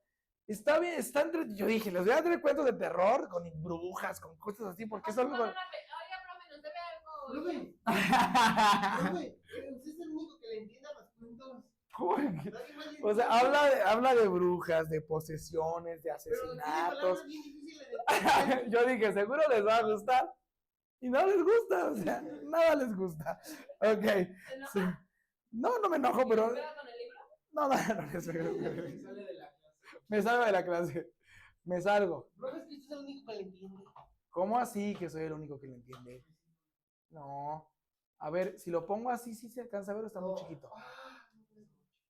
Está bien, está entre... Yo dije, les voy a traer cuentos de terror con brujas, con cosas así, porque son... Oiga, profe, nos debe algo. Profe, profe, usted es el único que le entienda los cuentos. Nadie más le O sea, entiende. habla de brujas, de posesiones, de Pero tiene asesinatos. palabras bien difíciles de entender. Yo dije, seguro les va a gustar. Y no les gusta, o sea, nada les gusta. Ok. ¿Se enoja? Sí. No, no me enojo, pero... ¿Se pega con el libro? No les Sale de la clase. Me salgo de la clase. Me salgo. Profe, es que usted es el único que le entiende. ¿Cómo así que soy el único que lo entiende? No. A ver, si lo pongo así, ¿sí se alcanza a ver o está muy chiquito?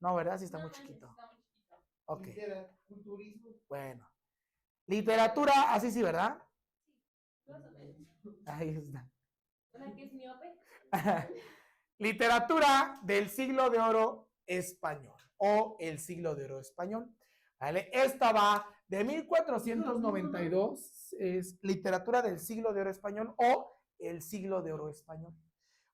No, ¿verdad? Sí está muy chiquito. Está muy chiquito. Ok, Culturismo. bueno. Literatura, así sí, ¿verdad? Más o menos. Ahí está. Una que es miope. Literatura del siglo de oro español o el siglo de oro español. ¿Vale? Esta va de 1492, es literatura del siglo de oro español o el siglo de oro español.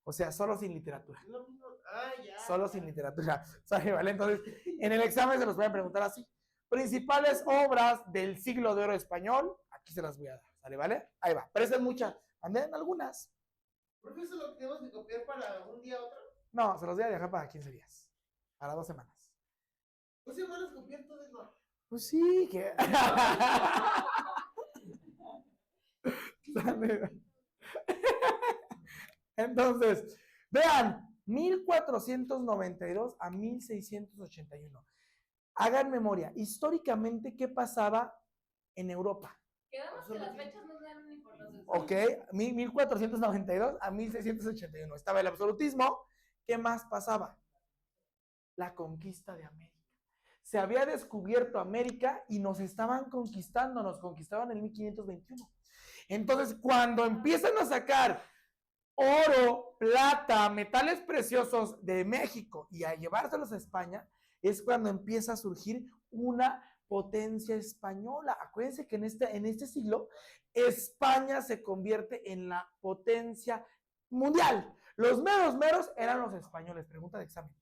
O sea, solo sin literatura. Es lo mismo. Ah, ya. Solo sin literatura. ¿Sale? ¿Vale? Entonces, en el examen se los voy a preguntar así. Principales obras del siglo de oro español. Aquí se las voy a dar. ¿Sale? ¿Vale? Ahí va. Parecen muchas. Anden algunas. ¿Por qué eso lo tenemos que copiar para un día a otro? No, se los voy a dejar para 15 días. Para 2 semanas. 2 semanas copiar todo eso. Pues sí, que. Entonces, vean, 1492 a 1681. Hagan memoria, históricamente, ¿qué pasaba en Europa? Quedamos que las fechas no dan ni por los Ok, 1492 a 1681. Estaba el absolutismo. ¿Qué más pasaba? la conquista de América. Se había descubierto América y nos estaban conquistando, nos conquistaban en 1521. Entonces, cuando empiezan a sacar oro, plata, metales preciosos de México y a llevárselos a España, es cuando empieza a surgir una potencia española. Acuérdense que en este siglo, España se convierte en la potencia mundial. Los meros eran los españoles. Pregunta de examen.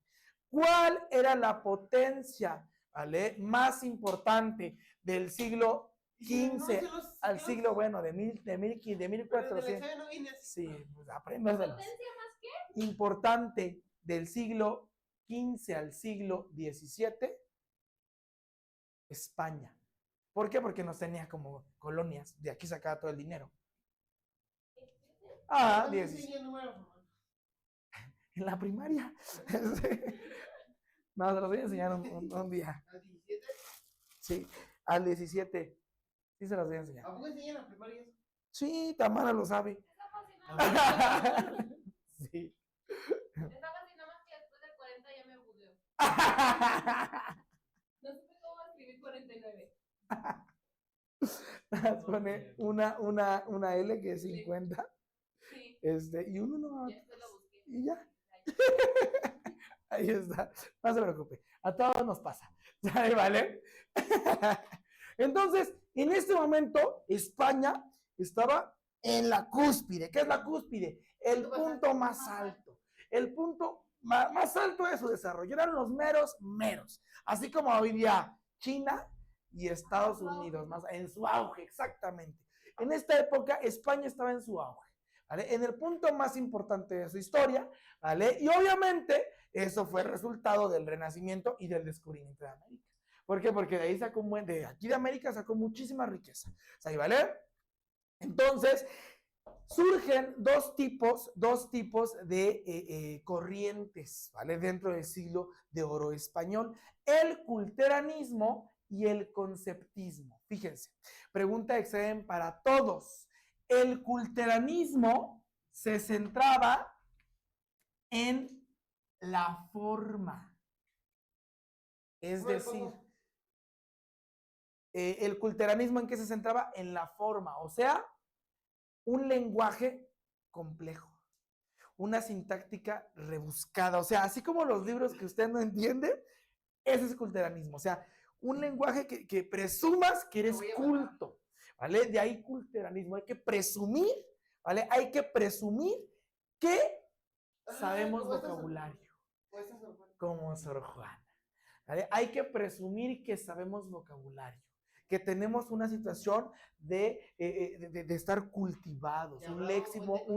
¿Cuál era la potencia, ¿vale?, más importante del siglo XV al siglo, bueno, de 1400? Sí, pues apréndaselas. ¿Potencia más qué? Importante del siglo XV al siglo XVII, España. ¿Por qué? Porque nos tenía como colonias, de aquí sacaba todo el dinero. Ah, 17. En la primaria. No, se los voy a enseñar un día. ¿A 17? Sí, al 17. Sí, se los voy a enseñar. ¿A poco enseñan la primaria eso? Sí, Tamara lo sabe. Está fácil, nada más. Sí. Está fácil, nada más que después de 40 ya me budeo. No supe cómo escribir 49. Pone una L que es 50. Sí, Y un 1. ya después lo busqué. Y ya. Ahí está. No se preocupe. A todos nos pasa. ¿Vale? Entonces, en este momento, España estaba en la cúspide. ¿Qué es la cúspide? El punto más alto. El punto más alto de su desarrollo. Eran los meros. Así como hoy día China y Estados Unidos, más en su auge, exactamente. En esta época, España estaba en su auge, ¿vale? En el punto más importante de su historia, ¿vale? Y obviamente, eso fue resultado del Renacimiento y del descubrimiento de América. ¿Por qué? Porque de ahí sacó de aquí de América sacó muchísima riqueza. ¿Vale? Entonces, surgen dos tipos de corrientes, ¿vale?, dentro del siglo de oro español: el culteranismo y el conceptismo. Fíjense, pregunta de examen para todos. El culteranismo se centraba en la forma, es decir, el culteranismo, ¿en qué se centraba? En la forma, o sea, un lenguaje complejo, una sintáctica rebuscada, o sea, así como los libros que usted no entiende, ese es culteranismo, o sea, un lenguaje que presumas que eres culto, ¿vale? De ahí culteranismo, hay que presumir, ¿vale? Hay que presumir que sabemos vocabulario, como Sor Juana, ¿vale? Hay que presumir que sabemos vocabulario, que tenemos una situación de estar cultivados, un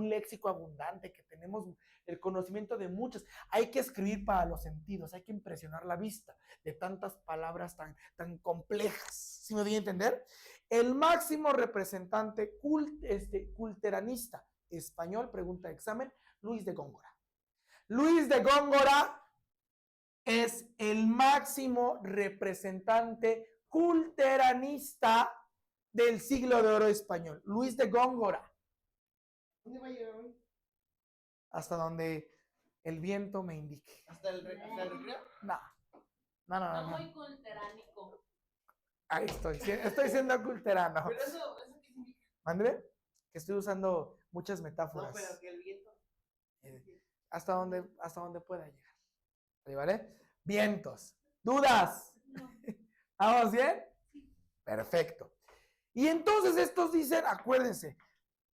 léxico abundante, que tenemos el conocimiento de muchas. Hay que escribir para los sentidos, hay que impresionar la vista de tantas palabras tan complejas. ¿Sí me voy a entender? El máximo representante culteranista español, pregunta de examen, Luis de Góngora. Luis de Góngora es el máximo representante culteranista del siglo de oro español. Luis de Góngora. ¿Dónde va a llegar hoy? Hasta donde el viento me indique. ¿Hasta el recreo? No. Está muy culteránico. Ahí estoy siendo culterano. Pero eso qué significa. ¿André? Que estoy usando muchas metáforas. No, pero que el viento. Hasta donde pueda llegar. ¿Vale? Vientos. ¿Dudas? No. ¿Vamos bien? Sí. Perfecto. Y entonces estos dicen, acuérdense,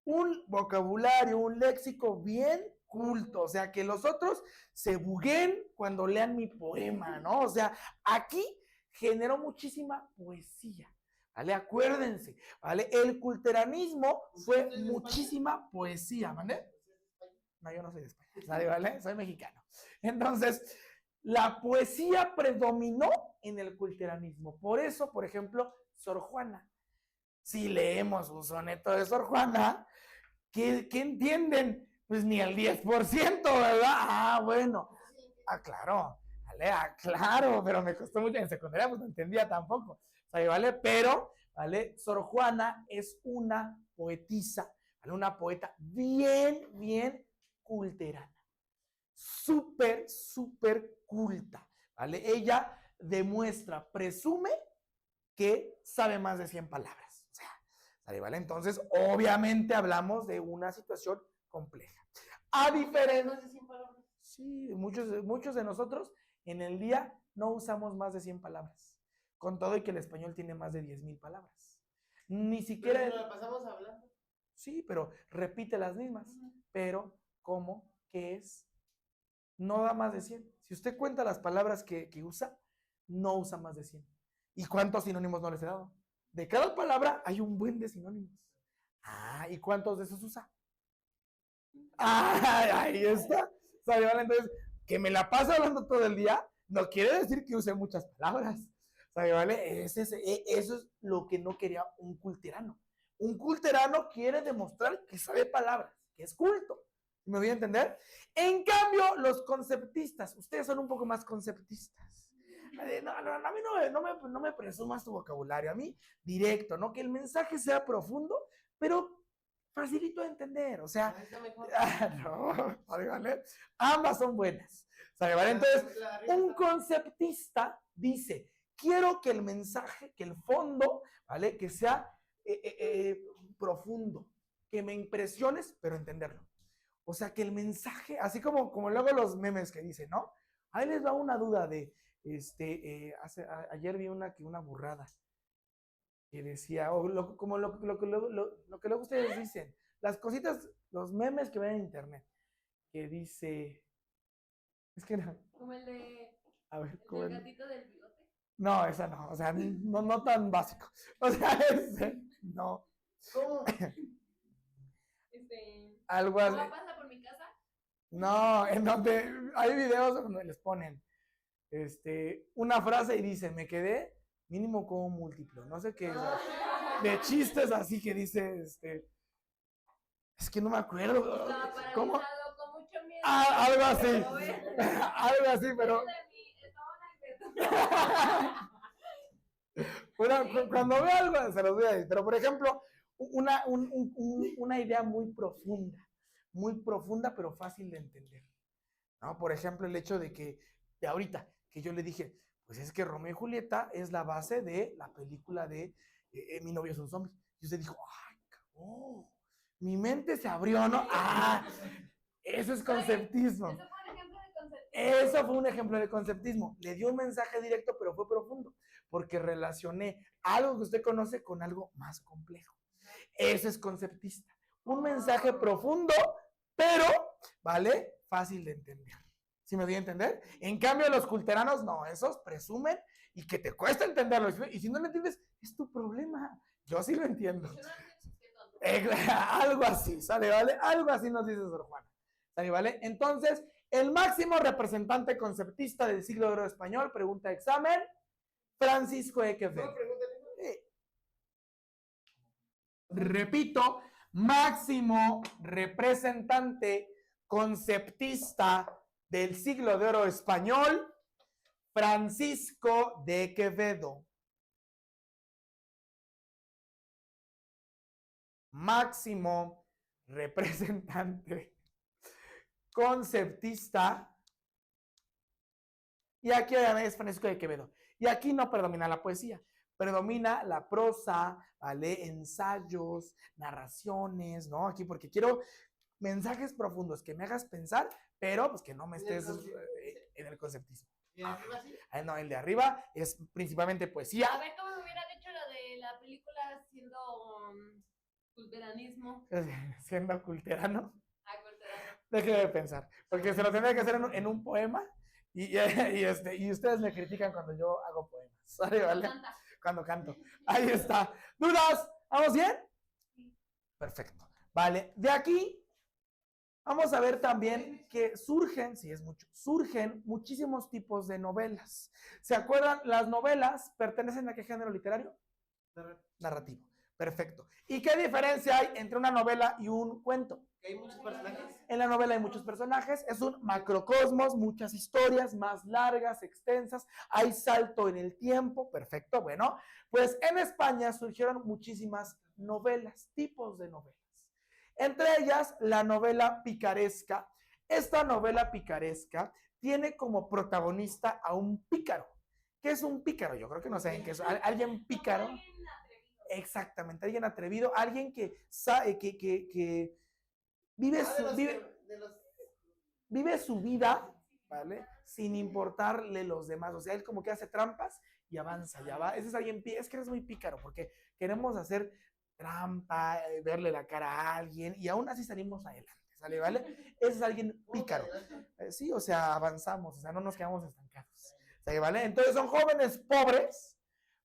un vocabulario, un léxico bien culto, o sea, que los otros se bugueen cuando lean mi poema, ¿no? O sea, aquí generó muchísima poesía, ¿vale? Acuérdense, ¿vale? El culteranismo fue muchísima poesía, ¿vale? No, yo no soy de España, ¿vale? Soy mexicano. Entonces, la poesía predominó en el culteranismo. Por eso, por ejemplo, Sor Juana. Si leemos un soneto de Sor Juana, ¿qué entienden? Pues ni el 10%, ¿verdad? Ah, bueno. Ah, claro. ¿Vale? Ah, claro, pero me costó mucho en secundaria, pues no entendía tampoco. ¿Vale? Pero, ¿vale? Sor Juana es una poetisa, ¿vale? Una poeta bien culterana. Súper culta, ¿vale? Ella demuestra, presume que sabe más de 100 palabras. O sea, ¿sale, vale? Entonces, obviamente hablamos de una situación compleja. A diferencia... ¿Más de 100 palabras? Sí, muchos de nosotros en el día no usamos más de 100 palabras. Con todo y que el español tiene más de 10,000 palabras. Ni siquiera... Pero nos la pasamos hablando. Sí, pero repite las mismas. Pero, ¿cómo? ¿Qué es? No da más de 100. Si usted cuenta las palabras que usa, no usa más de 100. ¿Y cuántos sinónimos no les he dado? De cada palabra hay un buen de sinónimos. Ah, ¿y cuántos de esos usa? Ah, ahí está. ¿Sale, vale? Entonces, que me la paso hablando todo el día, no quiere decir que use muchas palabras. ¿Sale, vale? Eso es lo que no quería un culterano. Un culterano quiere demostrar que sabe palabras, que es culto. ¿Me voy a entender? En cambio, los conceptistas, ustedes son un poco más conceptistas. No, a mí no me presumas tu vocabulario, a mí directo, ¿no? Que el mensaje sea profundo, pero facilito de entender, o sea, no, ¿vale? Ambas son buenas, ¿vale? Entonces, un conceptista dice, quiero que el mensaje, que el fondo, ¿vale? Que sea profundo, que me impresiones, pero entenderlo. O sea, que el mensaje, así como luego los memes que dicen, ¿no? Ahí les da una duda de, ayer vi una burrada que decía, como lo que luego ustedes dicen, las cositas, los memes que ven en internet, que dice, es que no. Como el de, A ver, el gatito del bigote. No, esa no, o sea, no tan básico. O sea, no. ¿Cómo? Algo así. ¿Cómo pasa por mi casa? No, en donde hay videos donde les ponen una frase y dicen, me quedé mínimo como múltiplo, no sé qué es, de chistes así que dice, es que no me acuerdo. ¿Cómo? Con mucho miedo. Ah, algo así, algo así, pero bueno, cuando veo algo se los voy a decir, pero por ejemplo, una idea muy profunda, pero fácil de entender, ¿no? Por ejemplo, el hecho de que, de ahorita, que yo le dije, pues es que Romeo y Julieta es la base de la película de Mi novio es un zombie. Y usted dijo, ¡ay, cabrón! Mi mente se abrió, ¿no? ¡Ah! Eso es conceptismo. Eso fue un ejemplo de conceptismo. Le dio un mensaje directo, pero fue profundo, porque relacioné algo que usted conoce con algo más complejo. Eso es conceptista. Un mensaje profundo, pero, ¿vale? Fácil de entender. ¿Sí me doy a entender? En cambio, los culteranos, no, esos presumen y que te cuesta entenderlo. Y si no lo entiendes, es tu problema. Yo sí lo entiendo. Algo así, ¿sale, vale? Algo así nos dice Sor Juana. ¿Sale, vale? Entonces, el máximo representante conceptista del siglo de oro español, pregunta de examen, Francisco de Quevedo. Repito, máximo representante conceptista del siglo de oro español, Francisco de Quevedo. Máximo representante conceptista. Y aquí es Francisco de Quevedo. Y aquí no predomina la poesía, predomina la prosa, ¿vale? Ensayos, narraciones, ¿no? Aquí porque quiero mensajes profundos que me hagas pensar, pero pues que no me estés en el conceptismo. ¿Y de arriba sí? No, el de arriba es principalmente poesía. A ver cómo me hubiera dicho lo de la película siendo culteranismo. Siendo culterano. Culterano. Déjeme de pensar, porque se lo tendría que hacer en un poema y ustedes me critican cuando yo hago poemas. ¿Sale, vale? Cuando canto. Ahí está. ¿Dudas? ¿Vamos bien? Sí. Perfecto. Vale, de aquí vamos a ver también que surgen muchísimos tipos de novelas. ¿Se acuerdan? Las novelas pertenecen a qué género literario? Narrativo. Perfecto. ¿Y qué diferencia hay entre una novela y un cuento? ¿Hay muchos personajes? En la novela hay muchos personajes, es un macrocosmos, muchas historias más largas, extensas, hay salto en el tiempo, perfecto, bueno, pues en España surgieron muchísimas novelas, tipos de novelas. Entre ellas, la novela picaresca Esta novela picaresca tiene como protagonista a un pícaro. ¿Qué es un pícaro? Yo creo que no saben qué es. Alguien pícaro. Alguien atrevido. Exactamente, alguien atrevido, alguien que sabe que vive vive su vida, ¿vale? Sin importarle los demás. O sea, él como que hace trampas y avanza, ya va. Ese es alguien, es que eres muy pícaro, porque queremos hacer trampa, verle la cara a alguien y aún así salimos adelante, ¿sale? ¿Vale? Ese es alguien pícaro. Sí, o sea, avanzamos, o sea, no nos quedamos estancados, ¿sale? ¿Vale? Entonces son jóvenes pobres,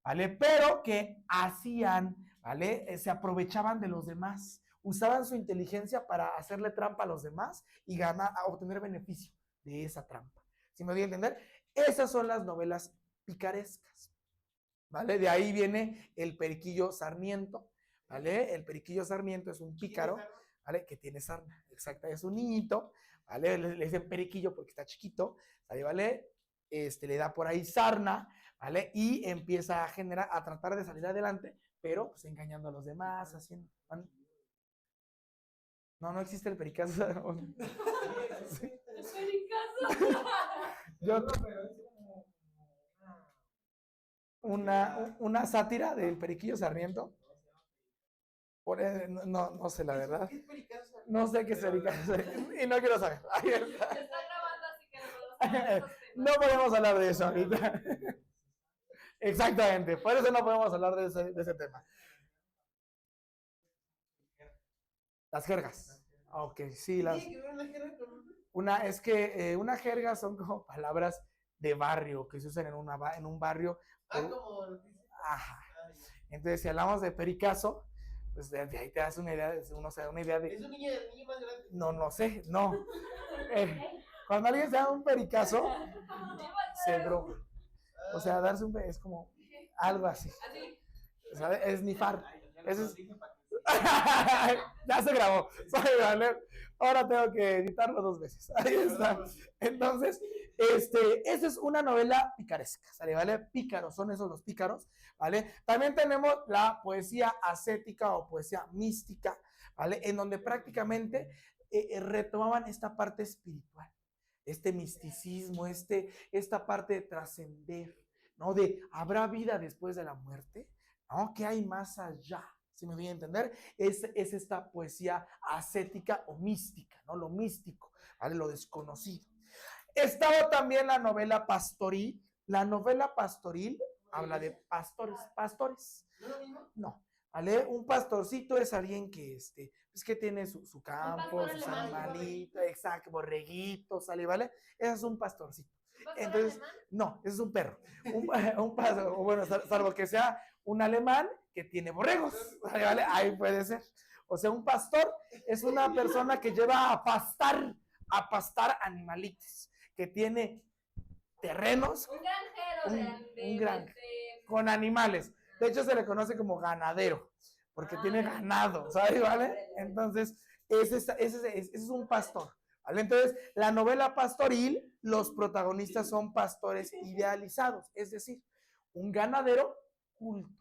¿vale? Pero que hacían, ¿vale? Se aprovechaban de los demás, usaban su inteligencia para hacerle trampa a los demás y ganar, a obtener beneficio de esa trampa. ¿Sí me doy a entender? Esas son las novelas picarescas, ¿vale? De ahí viene el Periquillo Sarmiento, ¿vale? El Periquillo Sarmiento es un pícaro, ¿vale? Que tiene sarna, exacto, es un niñito, ¿vale? Le dicen periquillo porque está chiquito, ¿vale? Le da por ahí sarna, ¿vale? Y empieza a tratar de salir adelante, pero pues engañando a los demás, haciendo... No, no existe el pericazo. Sí. El pericazo. Yo, una sátira del Periquillo Sarmiento. No sé la verdad. No sé qué es pericazo y no quiero saber. Se está grabando, así que no podemos hablar de esos temas. No podemos hablar de eso ahorita. Exactamente, por eso no podemos hablar de ese tema. Las jergas. Ok, sí, es que una jerga son como palabras de barrio que se usan en un barrio. Ajá. Entonces, si hablamos de pericazo, pues de ahí te das una idea, uno se da una idea de... ¿Es un niño más grande? No sé, no. Cuando alguien se da un pericazo, se droga. O sea, darse es como algo así. O sea, es nifar. Eso es... Ya se grabó. Vale. Ahora tengo que editarlo 2 veces. Ahí está. Entonces, esa es una novela picaresca, ¿sale? ¿Vale? Pícaros, son esos los pícaros, ¿vale? También tenemos la poesía ascética o poesía mística, ¿vale? En donde prácticamente retomaban esta parte espiritual, este misticismo, esta parte de trascender, ¿no? De, ¿habrá vida después de la muerte? ¿No? ¿Qué hay más allá? Si me voy a entender, es esta poesía ascética o mística, ¿no? Lo místico, ¿vale? Lo desconocido. Estaba también la novela pastoril. La novela pastoril habla de pastores. No, ¿vale? Un pastorcito es alguien que, pues que tiene su campo, sus animalitos, exacto, borreguitos, ¿sale? ¿Vale? Ese es un pastorcito. Entonces, no, ese es un perro. Un pastor, bueno, salvo que sea un alemán que tiene borregos, ¿vale? Ahí puede ser. O sea, un pastor es una persona que lleva a pastar animalitos, que tiene terrenos. Un granjero un granjero con animales. De hecho, se le conoce como ganadero, porque tiene ganado, ¿sabes? ¿Vale? Entonces, ese es un pastor, ¿vale? Entonces, la novela pastoril, los protagonistas son pastores idealizados, es decir, un ganadero culto,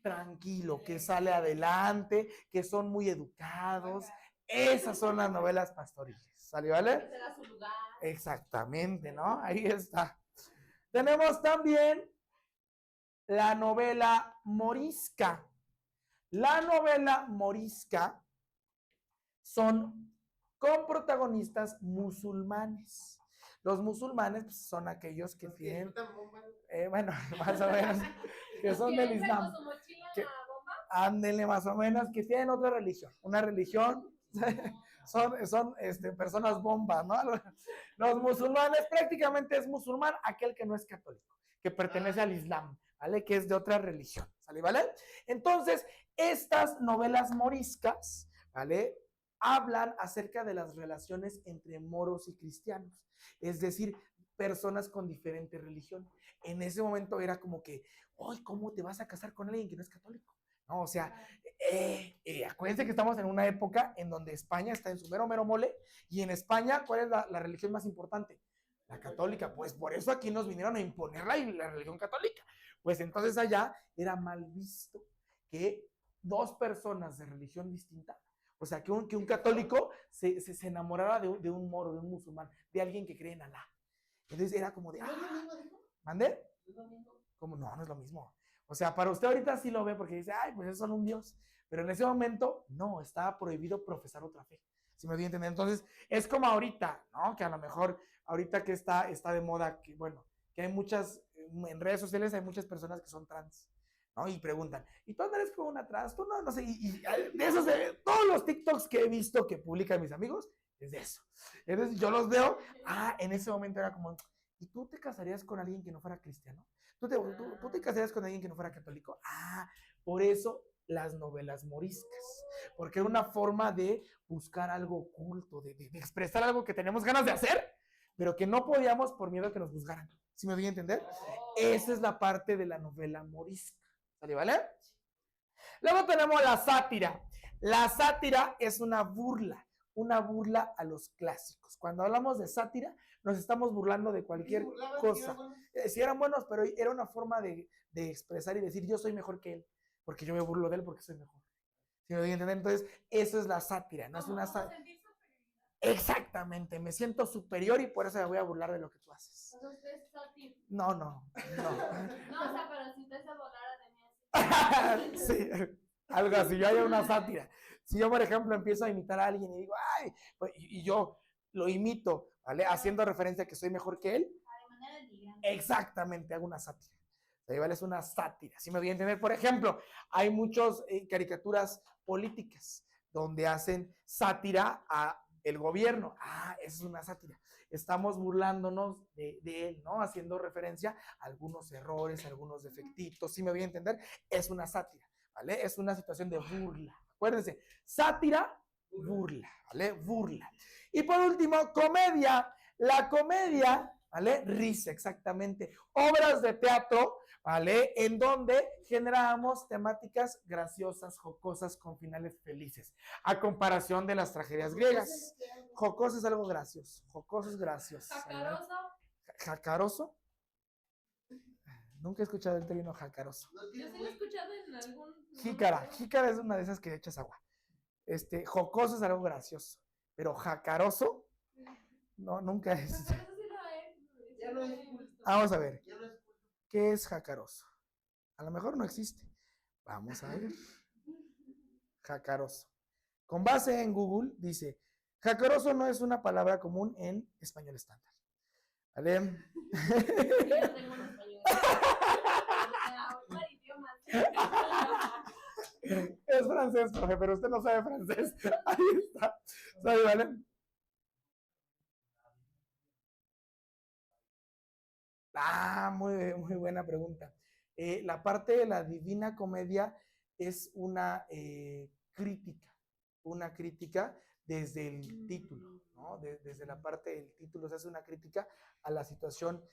tranquilo, que sale adelante, que son muy educados. Esas son las novelas pastoriles, ¿sale? ¿Vale? Exactamente, ¿no? Ahí está. Tenemos también la novela morisca. La novela morisca son con protagonistas musulmanes. Los musulmanes pues, son aquellos que tienen, bueno, más o menos, que son del Islam. Ándenle más o menos, que tienen otra religión. Una religión, son personas bombas, ¿no? Los musulmanes, prácticamente es musulmán aquel que no es católico, que pertenece al Islam, ¿vale? Que es de otra religión, ¿sale? ¿Vale? Entonces, estas novelas moriscas, ¿vale? Hablan acerca de las relaciones entre moros y cristianos, es decir, personas con diferente religión. En ese momento era como que, ¡ay, cómo te vas a casar con alguien que no es católico! No, o sea, acuérdense que estamos en una época en donde España está en su mero mole, y en España, ¿cuál es la religión más importante? La católica. Pues por eso aquí nos vinieron a imponer la religión católica. Pues entonces allá era mal visto que 2 personas de religión distinta, O sea, que un católico se enamorara de un moro, de un musulmán, de alguien que cree en Alá. Entonces era como de, ¿No es lo mismo, dijo? ¿mande? ¿No es lo mismo? ¿Cómo? No, no es lo mismo. O sea, para usted ahorita sí lo ve porque dice, ay, pues es solo un Dios. Pero en ese momento, no, estaba prohibido profesar otra fe. ¿Sí me doy a entender? Entonces, es como ahorita, ¿no? Que a lo mejor, ahorita que está de moda, que bueno, que hay muchas, en redes sociales hay muchas personas que son trans, ¿no? Y preguntan, ¿y tú andas con una trans? Tú no sé, y de esos, todos los TikToks que he visto que publican mis amigos, es de eso. Entonces, yo los veo, en ese momento era como, ¿y tú te casarías con alguien que no fuera cristiano? ¿Tú te casarías con alguien que no fuera católico? Por eso las novelas moriscas, porque era una forma de buscar algo oculto, de expresar algo que tenemos ganas de hacer, pero que no podíamos por miedo a que nos juzgaran. ¿Sí me doy a entender? Esa es la parte de la novela morisca. ¿Sale, vale? Luego tenemos la sátira. La sátira es una burla a los clásicos. Cuando hablamos de sátira, nos estamos burlando de cualquier cosa. Si eran buenos, pero era una forma de expresar y decir, yo soy mejor que él, porque yo me burlo de él porque soy mejor. ¿Sí me doy a entender? Entonces, eso es la sátira, no es una sátira. Exactamente, me siento superior y por eso me voy a burlar de lo que tú haces. ¿Usted es sátiro? No. No, o sea, pero si usted se burlara de mí así. Sí, algo así, yo haría una sátira. Si yo, por ejemplo, empiezo a imitar a alguien y digo, ay, y yo lo imito, ¿vale? Haciendo referencia a que soy mejor que él. De manera elegante. Exactamente, hago una sátira. ¿Vale? Es una sátira, ¿sí me voy a entender? Por ejemplo, hay muchas caricaturas políticas donde hacen sátira a el gobierno. Esa es una sátira. Estamos burlándonos de él, ¿no? Haciendo referencia a algunos errores, a algunos defectitos, ¿sí me voy a entender? Es una sátira, ¿vale? Es una situación de burla. Acuérdense, sátira, burla, ¿vale? Burla. Y por último, comedia. La comedia, ¿vale? Risa, exactamente. Obras de teatro, ¿vale? En donde generamos temáticas graciosas, jocosas, con finales felices. A comparación de las tragedias griegas. Jocoso es algo gracioso. Jocoso es gracioso. ¿Jacaroso? ¿Jacaroso? Nunca he escuchado el término jacaroso. Yo sí lo he escuchado en algún... Jícara es una de esas que echas agua. Jocoso es algo gracioso. Pero jacaroso, no, nunca es. Jacaroso sí lo es. Ya no es culto. Vamos a ver. Ya no es culto. ¿Qué es jacaroso? A lo mejor no existe. Vamos a ver. Jacaroso. Con base en Google, dice, jacaroso no es una palabra común en español estándar. ¿Vale? Yo no tengo un español. Es francés, profe, pero usted no sabe francés. Ahí está. ¿Sabe, vale? Muy buena pregunta. La parte de la Divina Comedia es una crítica desde el título, ¿no? Desde la parte del título se hace una crítica a la situación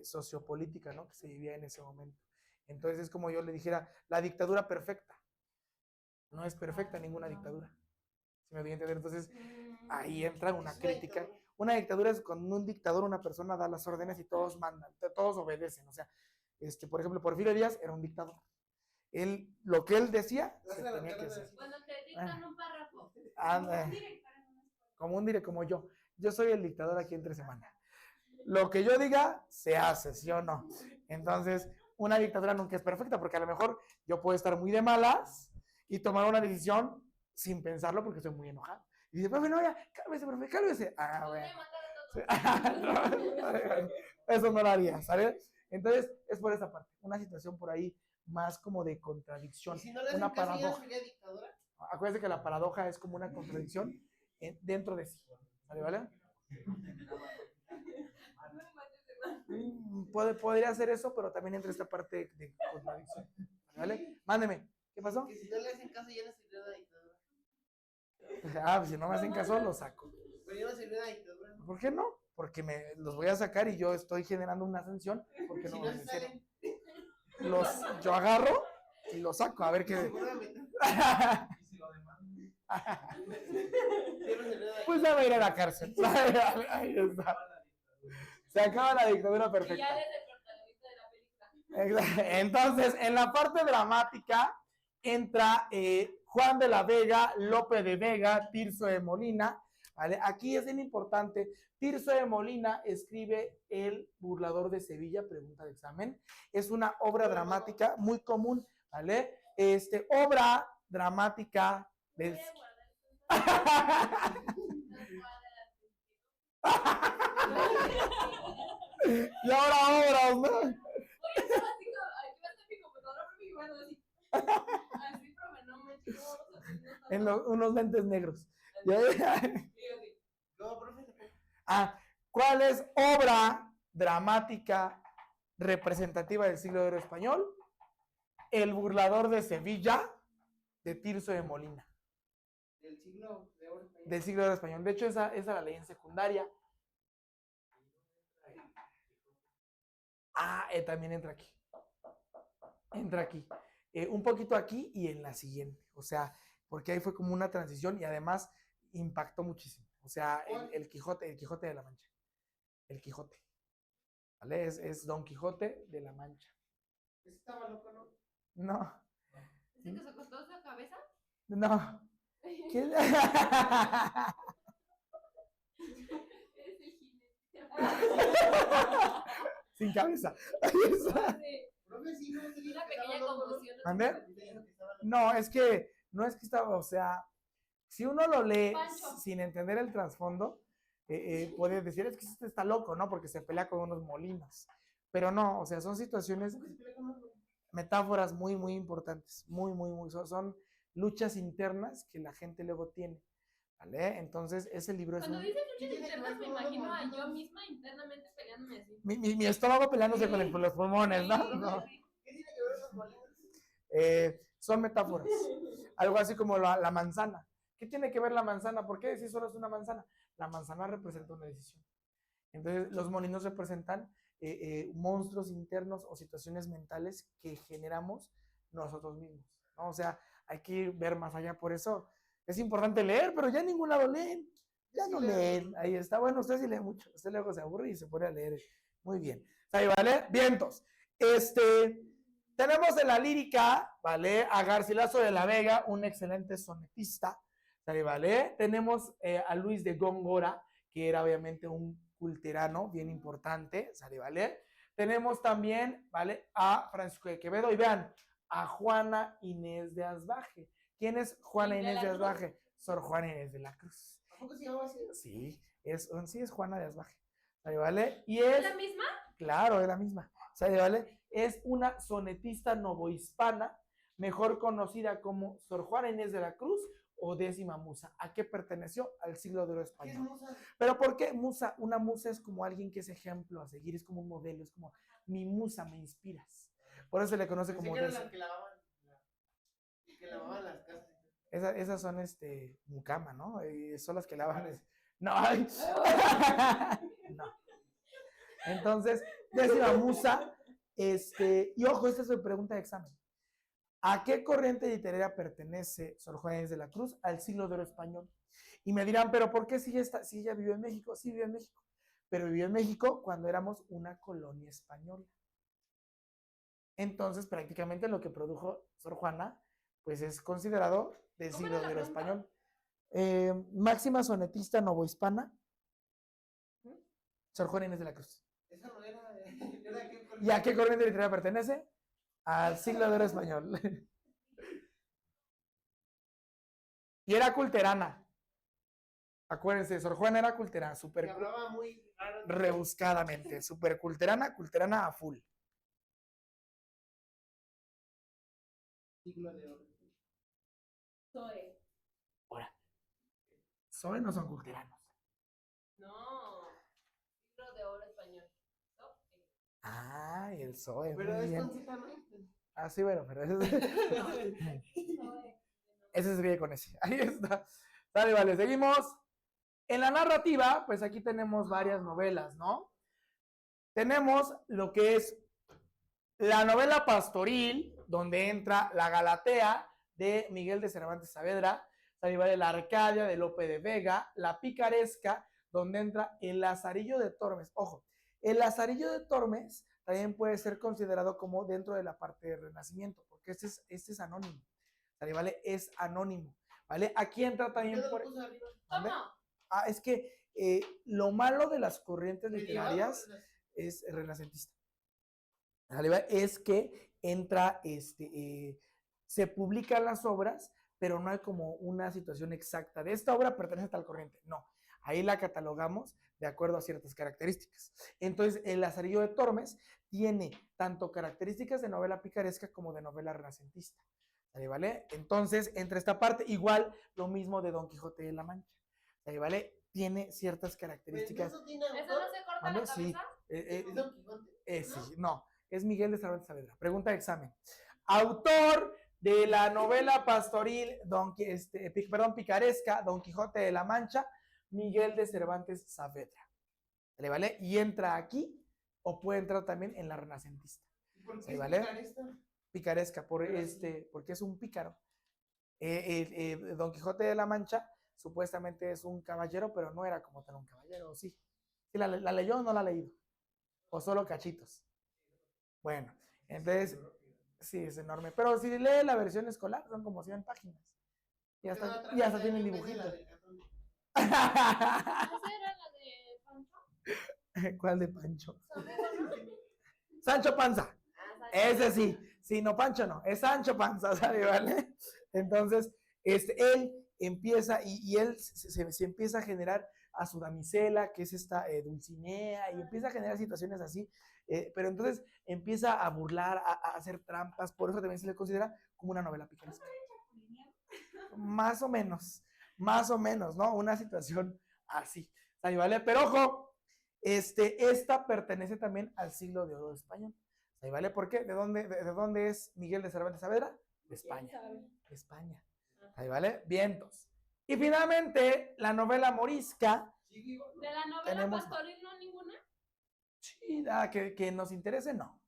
sociopolítica, ¿no? Que se vivía en ese momento. Entonces es como yo le dijera, la dictadura perfecta. No es perfecta ninguna dictadura. ¿Sí me voy a entender? Entonces ahí entra una crítica. Una dictadura es cuando un dictador, una persona da las órdenes y todos mandan, todos obedecen. O sea, por ejemplo, Porfirio Díaz era un dictador. Lo que él decía, se tenía que hacer. Cuando te dictan un párrafo. Como yo. Yo soy el dictador aquí entre semana. Lo que yo diga, se hace, ¿sí o no? Entonces, una dictadura nunca es perfecta, porque a lo mejor yo puedo estar muy de malas y tomar una decisión sin pensarlo porque estoy muy enojado. Y dice, profe, no, ya, cálmese, profe, cálmese. Bueno. Eso no lo haría, ¿sabes? Entonces, es por esa parte. Una situación por ahí más como de contradicción. ¿Y si no le una hacen caso, paradoja. ya sería dictadura? Acuérdense que la paradoja es como una contradicción dentro de sí. ¿Vale? Podría ser eso, pero también entra esta parte de contradicción. ¿Vale? Mándeme. ¿Qué pasó? Que si no le hacen caso, ya no sería una dictadura. Pues si no me hacen caso, los saco. Pero ya no sería una dictadura. ¿Por qué no? Porque los voy a sacar y yo estoy generando una ascensión. Porque Si no no me se hicieron. salen, Yo agarro y los saco. A ver qué. seguramente. Pues ya va a ir a la cárcel. Ahí está. Se acaba la dictadura Y perfecta. ya eres el protagonista de la película. Entonces, en la parte dramática entra Juan de la Vega, Lope de Vega, Tirso de Molina, ¿vale? Aquí es bien importante. Tirso de Molina escribe El burlador de Sevilla, pregunta de examen. Es una obra dramática muy común, ¿vale? Obra dramática del... Y ahora obras, ¿no? Oye, estaba así como, aquí va a estar mi computadora porque iba a decir. Así, profe, no me chico. Unos lentes negros. No, profe. ¿Cuál es obra dramática representativa del siglo de oro español? El burlador de Sevilla, de Tirso de Molina. Del siglo de oro español. Del siglo de oro español. De hecho, esa la leí en secundaria. También entra aquí. Entra aquí. Un poquito aquí y en la siguiente. O sea, porque ahí fue como una transición y además impactó muchísimo. O sea, el Quijote de la Mancha. El Quijote. ¿Vale? Es Don Quijote de la Mancha. ¿Ese estaba loco, no? No. ¿Ese que se acostó su cabeza? No. ¿Qué? Es el jinete. Sin cabeza. Profe, sí, no, sí, Una estaba pequeña loco, ¿no? conmoción. ¿Mande? Dice que estaba loco. No, no es que estaba, o sea, si uno lo lee Pancho. sin entender el trasfondo, puede decir, es que este está loco, ¿no? Porque se pelea con unos molinos. Pero no, o sea, son situaciones, ¿Cómo que se pelea con otro? metáforas muy, muy importantes. Muy, muy, muy. Son luchas internas que la gente luego tiene. ¿Vale? Entonces, ese libro es Cuando un... dices luchas internas, me imagino a yo misma internamente peleándome así. Mi estómago peleándose con los pulmones, ¿no? No. ¿Qué tiene que ver los molinos? Son metáforas. Algo así como la manzana. ¿Qué tiene que ver la manzana? ¿Por qué si solo es una manzana? La manzana representa una decisión. Entonces, los molinos representan monstruos internos o situaciones mentales que generamos nosotros mismos, ¿no? O sea, hay que ver más allá. Por eso es importante leer, pero ya en ningún lado leen. Ya no leen. Ahí está. Bueno, usted sí lee mucho. Usted luego se aburre y se pone a leer. Muy bien. Ahí, ¿vale? Vientos. Tenemos en la lírica, ¿vale? A Garcilaso de la Vega, un excelente sonetista, ¿vale? Tenemos a Luis de Góngora, que era obviamente un culterano bien importante, ¿vale? Tenemos también, ¿vale? A Francisco de Quevedo, y vean, a Juana Inés de Asbaje. ¿Quién es Juana Inés de Asbaje? Sor Juana Inés de la Cruz. ¿A poco se llama así? Sí, es Juana de Asbaje, ¿vale? Y ¿Es la misma? Claro, es la misma, ¿vale? Es una sonetista novohispana, mejor conocida como Sor Juana Inés de la Cruz o décima musa. ¿A qué perteneció? Al siglo de oro español. ¿Qué es musa? ¿Pero por qué musa? Una musa es como alguien que es ejemplo a seguir, es como un modelo, es como mi musa, me inspiras. Por eso se le conoce como Pensé que décima. eran las que lavaban las casas. Esas son mucama, ¿no? Son las que lavan. No, no. Entonces, décima musa, y ojo, esta es mi pregunta de examen. ¿A qué corriente literaria pertenece Sor Juana Inés de la Cruz? Al siglo de oro español. Y me dirán, ¿pero por qué si ella vivió en México? Sí, vivió en México. Pero vivió en México cuando éramos una colonia española. Entonces, prácticamente lo que produjo Sor Juana, pues es considerado del siglo de oro español. Máxima sonetista novohispana, Sor Juana Inés de la Cruz. Esa no era. ¿Y a qué corriente literaria pertenece? Al siglo de oro español. Y era culterana. Acuérdense, Sor Juana era culterana, súper hablaba muy rebuscadamente, súper culterana a full. Siglo de oro. Zoe. Ahora, Zoe no son culteranos. No. Siglo de oro español. Ah, el Zoe. Pero muy es bien. con Z, ¿no? Ah, sí, bueno, pero ese se escribe con ese. Ahí está. Dale, vale, seguimos. En la narrativa, pues aquí tenemos varias novelas, ¿no? Tenemos lo que es la novela pastoril, donde entra La Galatea de Miguel de Cervantes Saavedra, vale, La Arcadia de Lope de Vega, La Picaresca, donde entra El Lazarillo de Tormes. Ojo, El Lazarillo de Tormes también puede ser considerado como dentro de la parte del Renacimiento, porque este es anónimo. ¿sale? ¿Vale? Es anónimo, ¿vale? Aquí entra también ¿Qué lo por... puso arriba? ¿Mande? ¿Cómo? Es que lo malo de las corrientes ¿Medieval literarias o es renacentista. ¿Sale? ¿Vale? Es que entra, se publican las obras, pero no hay como una situación exacta de esta obra pertenece a tal corriente. No, ahí la catalogamos de acuerdo a ciertas características. Entonces, el Lazarillo de Tormes tiene tanto características de novela picaresca como de novela renacentista. ¿Vale? Entonces, entre esta parte, igual lo mismo de Don Quijote de la Mancha. ¿Vale? Tiene ciertas características. ¿Eso tiene ¿Eso autor? no se corta ¿Mande? la Sí. cabeza? ¿Es Don Quijote? Sí, no, es Miguel de Cervantes Saavedra. Pregunta de examen. Autor de la novela pastoril, picaresca, Don Quijote de la Mancha, Miguel de Cervantes Saavedra. ¿Vale? Y entra aquí, o puede entrar también en la renacentista. ¿Por qué ¿Vale? picaresca? Picaresca, porque es un pícaro. Don Quijote de la Mancha supuestamente es un caballero, pero no era como tal un caballero, ¿sí? ¿Sí la leyó o no la ha leído? ¿O solo cachitos? Bueno, entonces, sí, es enorme. Pero si lee la versión escolar, son como 100 páginas. Y hasta tienen dibujitos. ¿Esa era la de Pancho? ¿Cuál de Pancho? ¿Sabe? Sancho Panza. Ah, Ese sí. Sí, no, Pancho no. Es Sancho Panza, ¿sabe? ¿Vale? Entonces, él empieza y él se empieza a generar a su damisela, que es esta Dulcinea, y empieza a generar situaciones así. Pero entonces empieza a burlar, a hacer trampas. Por eso también se le considera como una novela picaresca. Más o menos, ¿no? Una situación así. ¿Vale? Pero ojo, esta pertenece también al siglo de oro español. ¿Vale? ¿Por qué? ¿De dónde es Miguel de Cervantes Saavedra? De España. De España. ¿Vale? Vientos. Y finalmente, la novela morisca. ¿De la novela tenemos... pastoril no ninguna? Sí, que nos interese, no.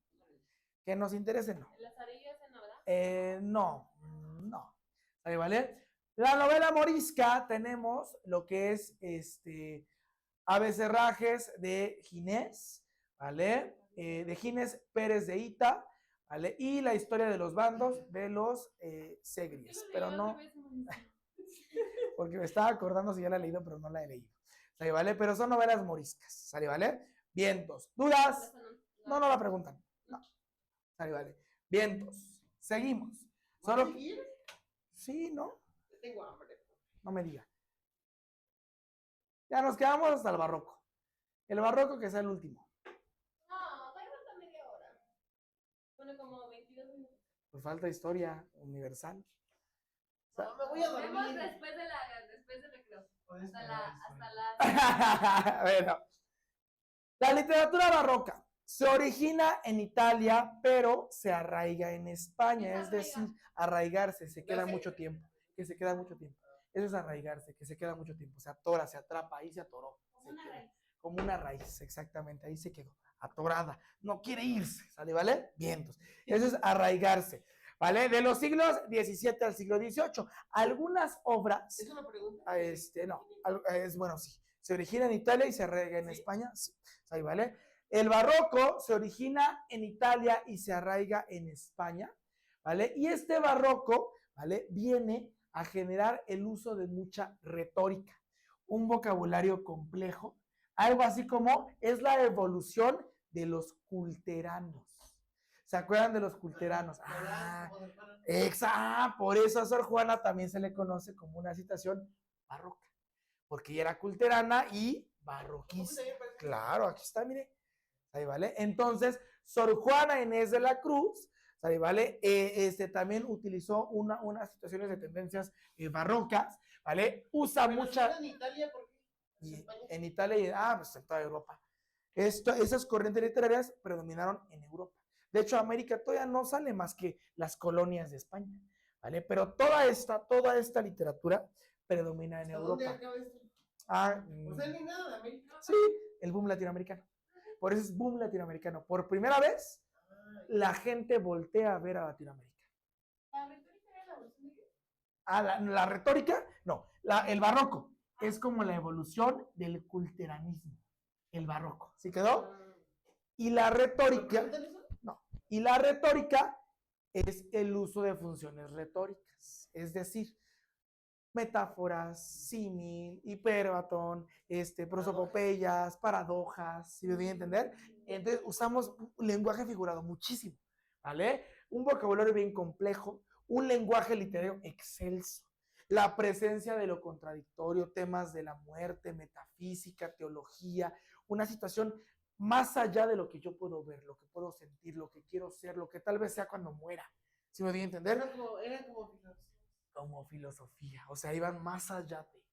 Que nos interese, no. ¿El Lazarillo ese no, verdad? No. ¿Vale? La novela morisca tenemos lo que es Aves Herrajes de Ginés, ¿vale? De Ginés Pérez de Ita, ¿vale? Y la historia de los bandos de los Segries, pero no, porque me estaba acordando si ya la he leído, pero no la he leído, ¿vale? Pero son novelas moriscas, ¿sale? ¿Vale? Vientos. ¿Dudas? No la preguntan. No. ¿Sale? ¿Vale? Vientos. Seguimos. ¿Vas a seguir? Sí, ¿no? Tengo hambre. No me diga. Ya nos quedamos hasta el barroco. El barroco que sea el último. No, todavía falta media hora. Pone como 22 minutos. Pues falta historia universal. No, me voy a dormir. Vemos después del recreo. Bueno, la literatura barroca se origina en Italia, pero se arraiga en España, es decir, arraigarse, se queda mucho tiempo, que se queda mucho tiempo. Eso es arraigarse, que se queda mucho tiempo, se atora, se atrapa, ahí se atoró. Como una raíz, exactamente, ahí se quedó, atorada, no quiere irse, ¿sale? ¿Vale? Vientos. Eso es arraigarse, ¿vale? De los siglos XVII al siglo XVIII, algunas obras... ¿Es una pregunta? No, bueno, sí, se origina en Italia y se arraiga en España, sí, ¿sale? ¿Vale? El barroco se origina en Italia y se arraiga en España, ¿vale? Y este barroco, ¿vale? Viene a generar el uso de mucha retórica, un vocabulario complejo, algo así como es la evolución de los culteranos. ¿Se acuerdan de los culteranos? Por eso a Sor Juana también se le conoce como una situación barroca, porque ella era culterana y barroquista. Claro, aquí está, mire. ¿Ahí vale? Entonces, Sor Juana Inés de la Cruz, ¿ahí vale? También utilizó unas situaciones de tendencias barrocas, ¿vale? Usa mucha... ¿En Italia por qué? En Italia pues en toda Europa. Esas corrientes literarias predominaron en Europa. De hecho, América todavía no sale más que las colonias de España, ¿vale? Pero toda esta literatura predomina en Europa. ¿Dónde acaba esto? O sea, ni nada de América. Sí, el boom latinoamericano. Por eso es boom latinoamericano. Por primera vez, la gente voltea a ver a Latinoamérica. ¿La retórica era la evolución de qué? La retórica, no, el barroco es como la evolución del culteranismo, el barroco, ¿sí quedó? Y la retórica, no, y la retórica es el uso de funciones retóricas, es decir, metáforas, símil, hiperbatón, prosopopeyas, paradojas, ¿sí me voy a entender? Entonces usamos un lenguaje figurado muchísimo, ¿vale? Un vocabulario bien complejo, un lenguaje literario excelso, la presencia de lo contradictorio, temas de la muerte, metafísica, teología, una situación más allá de lo que yo puedo ver, lo que puedo sentir, lo que quiero ser, lo que tal vez sea cuando muera. ¿Sí me voy a entender? Era como Filosofía, o sea, iban más allá de.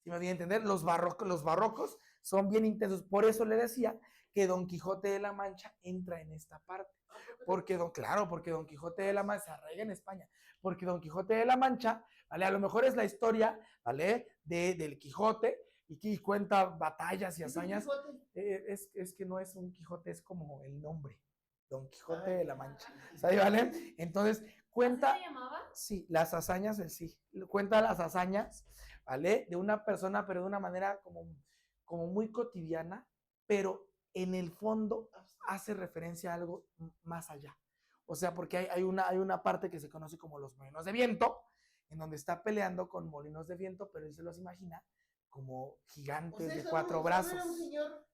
¿Sí me voy a entender? Los barrocos son bien intensos, por eso le decía que Don Quijote de la Mancha entra en esta parte. Porque Don Quijote de la Mancha se arraiga en España, porque Don Quijote de la Mancha, ¿vale? A lo mejor es la historia, ¿vale? del Quijote, y cuenta batallas y hazañas. Es que no es un Quijote, es como el nombre, Don Quijote de la Mancha, ¿sabes? ¿Vale? Entonces, cuenta. ¿Así se llamaba? Sí, las hazañas en sí. Cuenta las hazañas, ¿vale? De una persona, pero de una manera como muy cotidiana, pero en el fondo hace referencia a algo más allá. O sea, porque hay una parte que se conoce como los molinos de viento, en donde está peleando con molinos de viento, pero él se los imagina como gigantes de cuatro brazos. Era un señor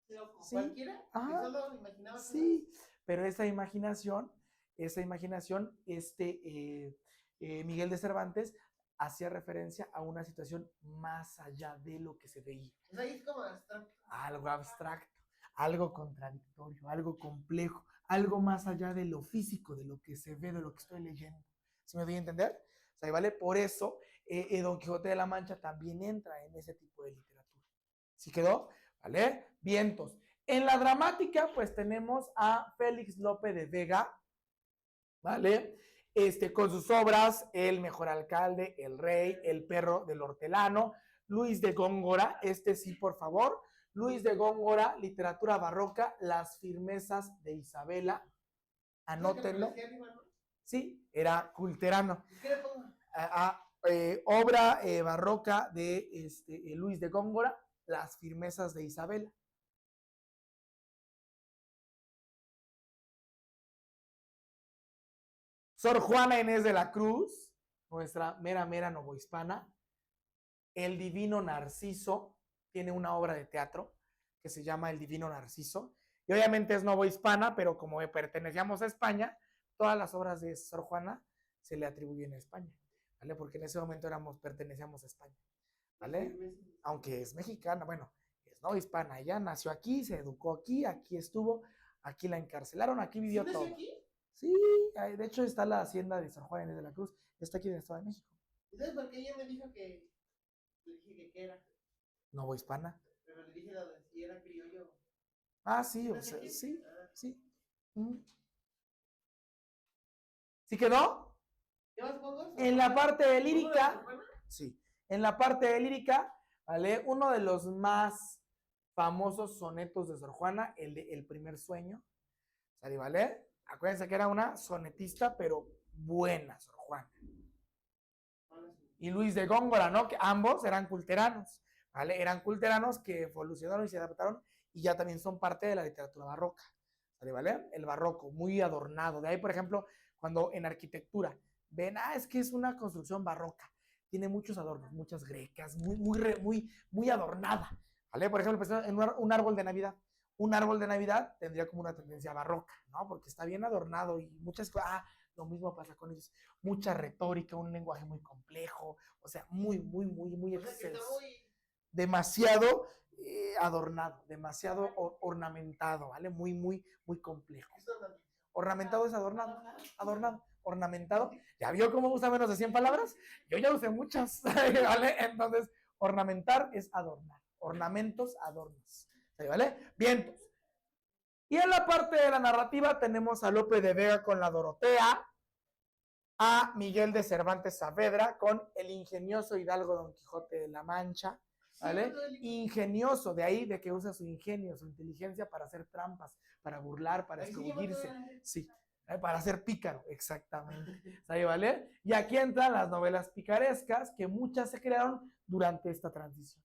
loco, Sí, cualquiera, ajá, que solo imaginaba cosas. sí, pero esa imaginación, Miguel de Cervantes hacía referencia a una situación más allá de lo que se veía. O sea, es como abstracto. Algo abstracto, algo contradictorio, algo complejo, algo más allá de lo físico, de lo que se ve, de lo que estoy leyendo. ¿Sí me doy a entender? O sea, ¿vale? Por eso Don Quijote de la Mancha también entra en ese tipo de literatura. ¿Sí quedó? ¿Vale? Vientos. En la dramática, pues tenemos a Félix Lope de Vega, ¿vale? Con sus obras, El mejor alcalde, El rey, El perro del hortelano, Luis de Góngora, sí, por favor, Luis de Góngora, literatura barroca, Las firmezas de Isabela, anótenlo. Sí, era culterano. ¿Qué le pongo? Obra barroca de Luis de Góngora, Las firmezas de Isabela. Sor Juana Inés de la Cruz, nuestra mera novohispana. El Divino Narciso, tiene una obra de teatro que se llama El Divino Narciso. Y obviamente es novohispana, pero como pertenecíamos a España, todas las obras de Sor Juana se le atribuyen a España, ¿vale? Porque en ese momento pertenecíamos a España, ¿vale? Aunque es mexicana, bueno, es novohispana. Ella nació aquí, se educó aquí, aquí estuvo, aquí la encarcelaron, aquí vivió todo. ¿Nació aquí? Sí, de hecho está la hacienda de Sor Juana Inés de la Cruz, está aquí en el Estado de México. ¿Sabes por qué ella me dijo que le dije que era? Novohispana. Pero le dije si era criollo. Ah, sí, o sea, sí, sí. ¿Sí quedó? ¿Qué más pongo? En la parte de lírica, sí, en la parte de lírica, ¿vale? Uno de los más famosos sonetos de Sor Juana, el de El primer sueño, ¿vale? Acuérdense que era una sonetista, pero buena, Sor Juana. Y Luis de Góngora, ¿no? Que ambos eran culteranos, ¿vale? Eran culteranos que evolucionaron y se adaptaron y ya también son parte de la literatura barroca, ¿vale? El barroco, muy adornado. De ahí, por ejemplo, cuando en arquitectura ven, es que es una construcción barroca, tiene muchos adornos, muchas grecas, muy adornada, ¿vale? Por ejemplo, en un árbol de Navidad. Un árbol de Navidad tendría como una tendencia barroca, ¿no? Porque está bien adornado y muchas cosas. Lo mismo pasa con ellos. Mucha retórica, un lenguaje muy complejo, o sea, muy excelso. Demasiado adornado, demasiado ornamentado, ¿vale? Muy complejo. Ornamentado es adornado, ornamentado. ¿Ya vio cómo usa menos de 100 palabras? Yo ya usé muchas, ¿vale? Entonces, ornamentar es adornar. Ornamentos, adornos. ¿Vale? Vientos. Y en la parte de la narrativa tenemos a Lope de Vega con la Dorotea, a Miguel de Cervantes Saavedra con el ingenioso hidalgo Don Quijote de la Mancha, ¿vale? Ingenioso, de ahí de que usa su ingenio, su inteligencia para hacer trampas, para burlar, para escabullirse, sí, para ser pícaro, exactamente, ¿vale? Y aquí entran las novelas picarescas, que muchas se crearon durante esta transición.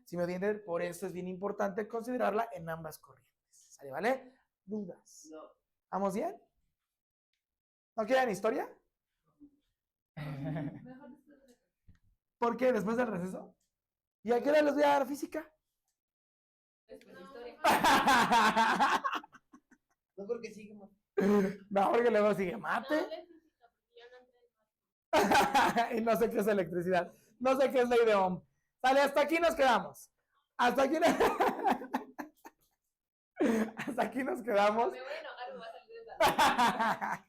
¿Sí me entienden? Por eso es bien importante considerarla en ambas corrientes, ¿vale? ¿Dudas? No. ¿Vamos bien? ¿No quieren historia? Mejor después de ¿Por qué? ¿Después del receso? ¿Y a qué hora les voy a dar física? después de historia. No, porque sigue más. Mejor que luego sigue No, mate. de física, porque yo no entré en Y no sé qué es electricidad. No sé qué es ley de Ohm. Sale, hasta aquí nos quedamos. Hasta aquí, hasta aquí nos quedamos. Me voy a enojar, me va a salir de esa.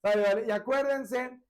Sale, vale. Y acuérdense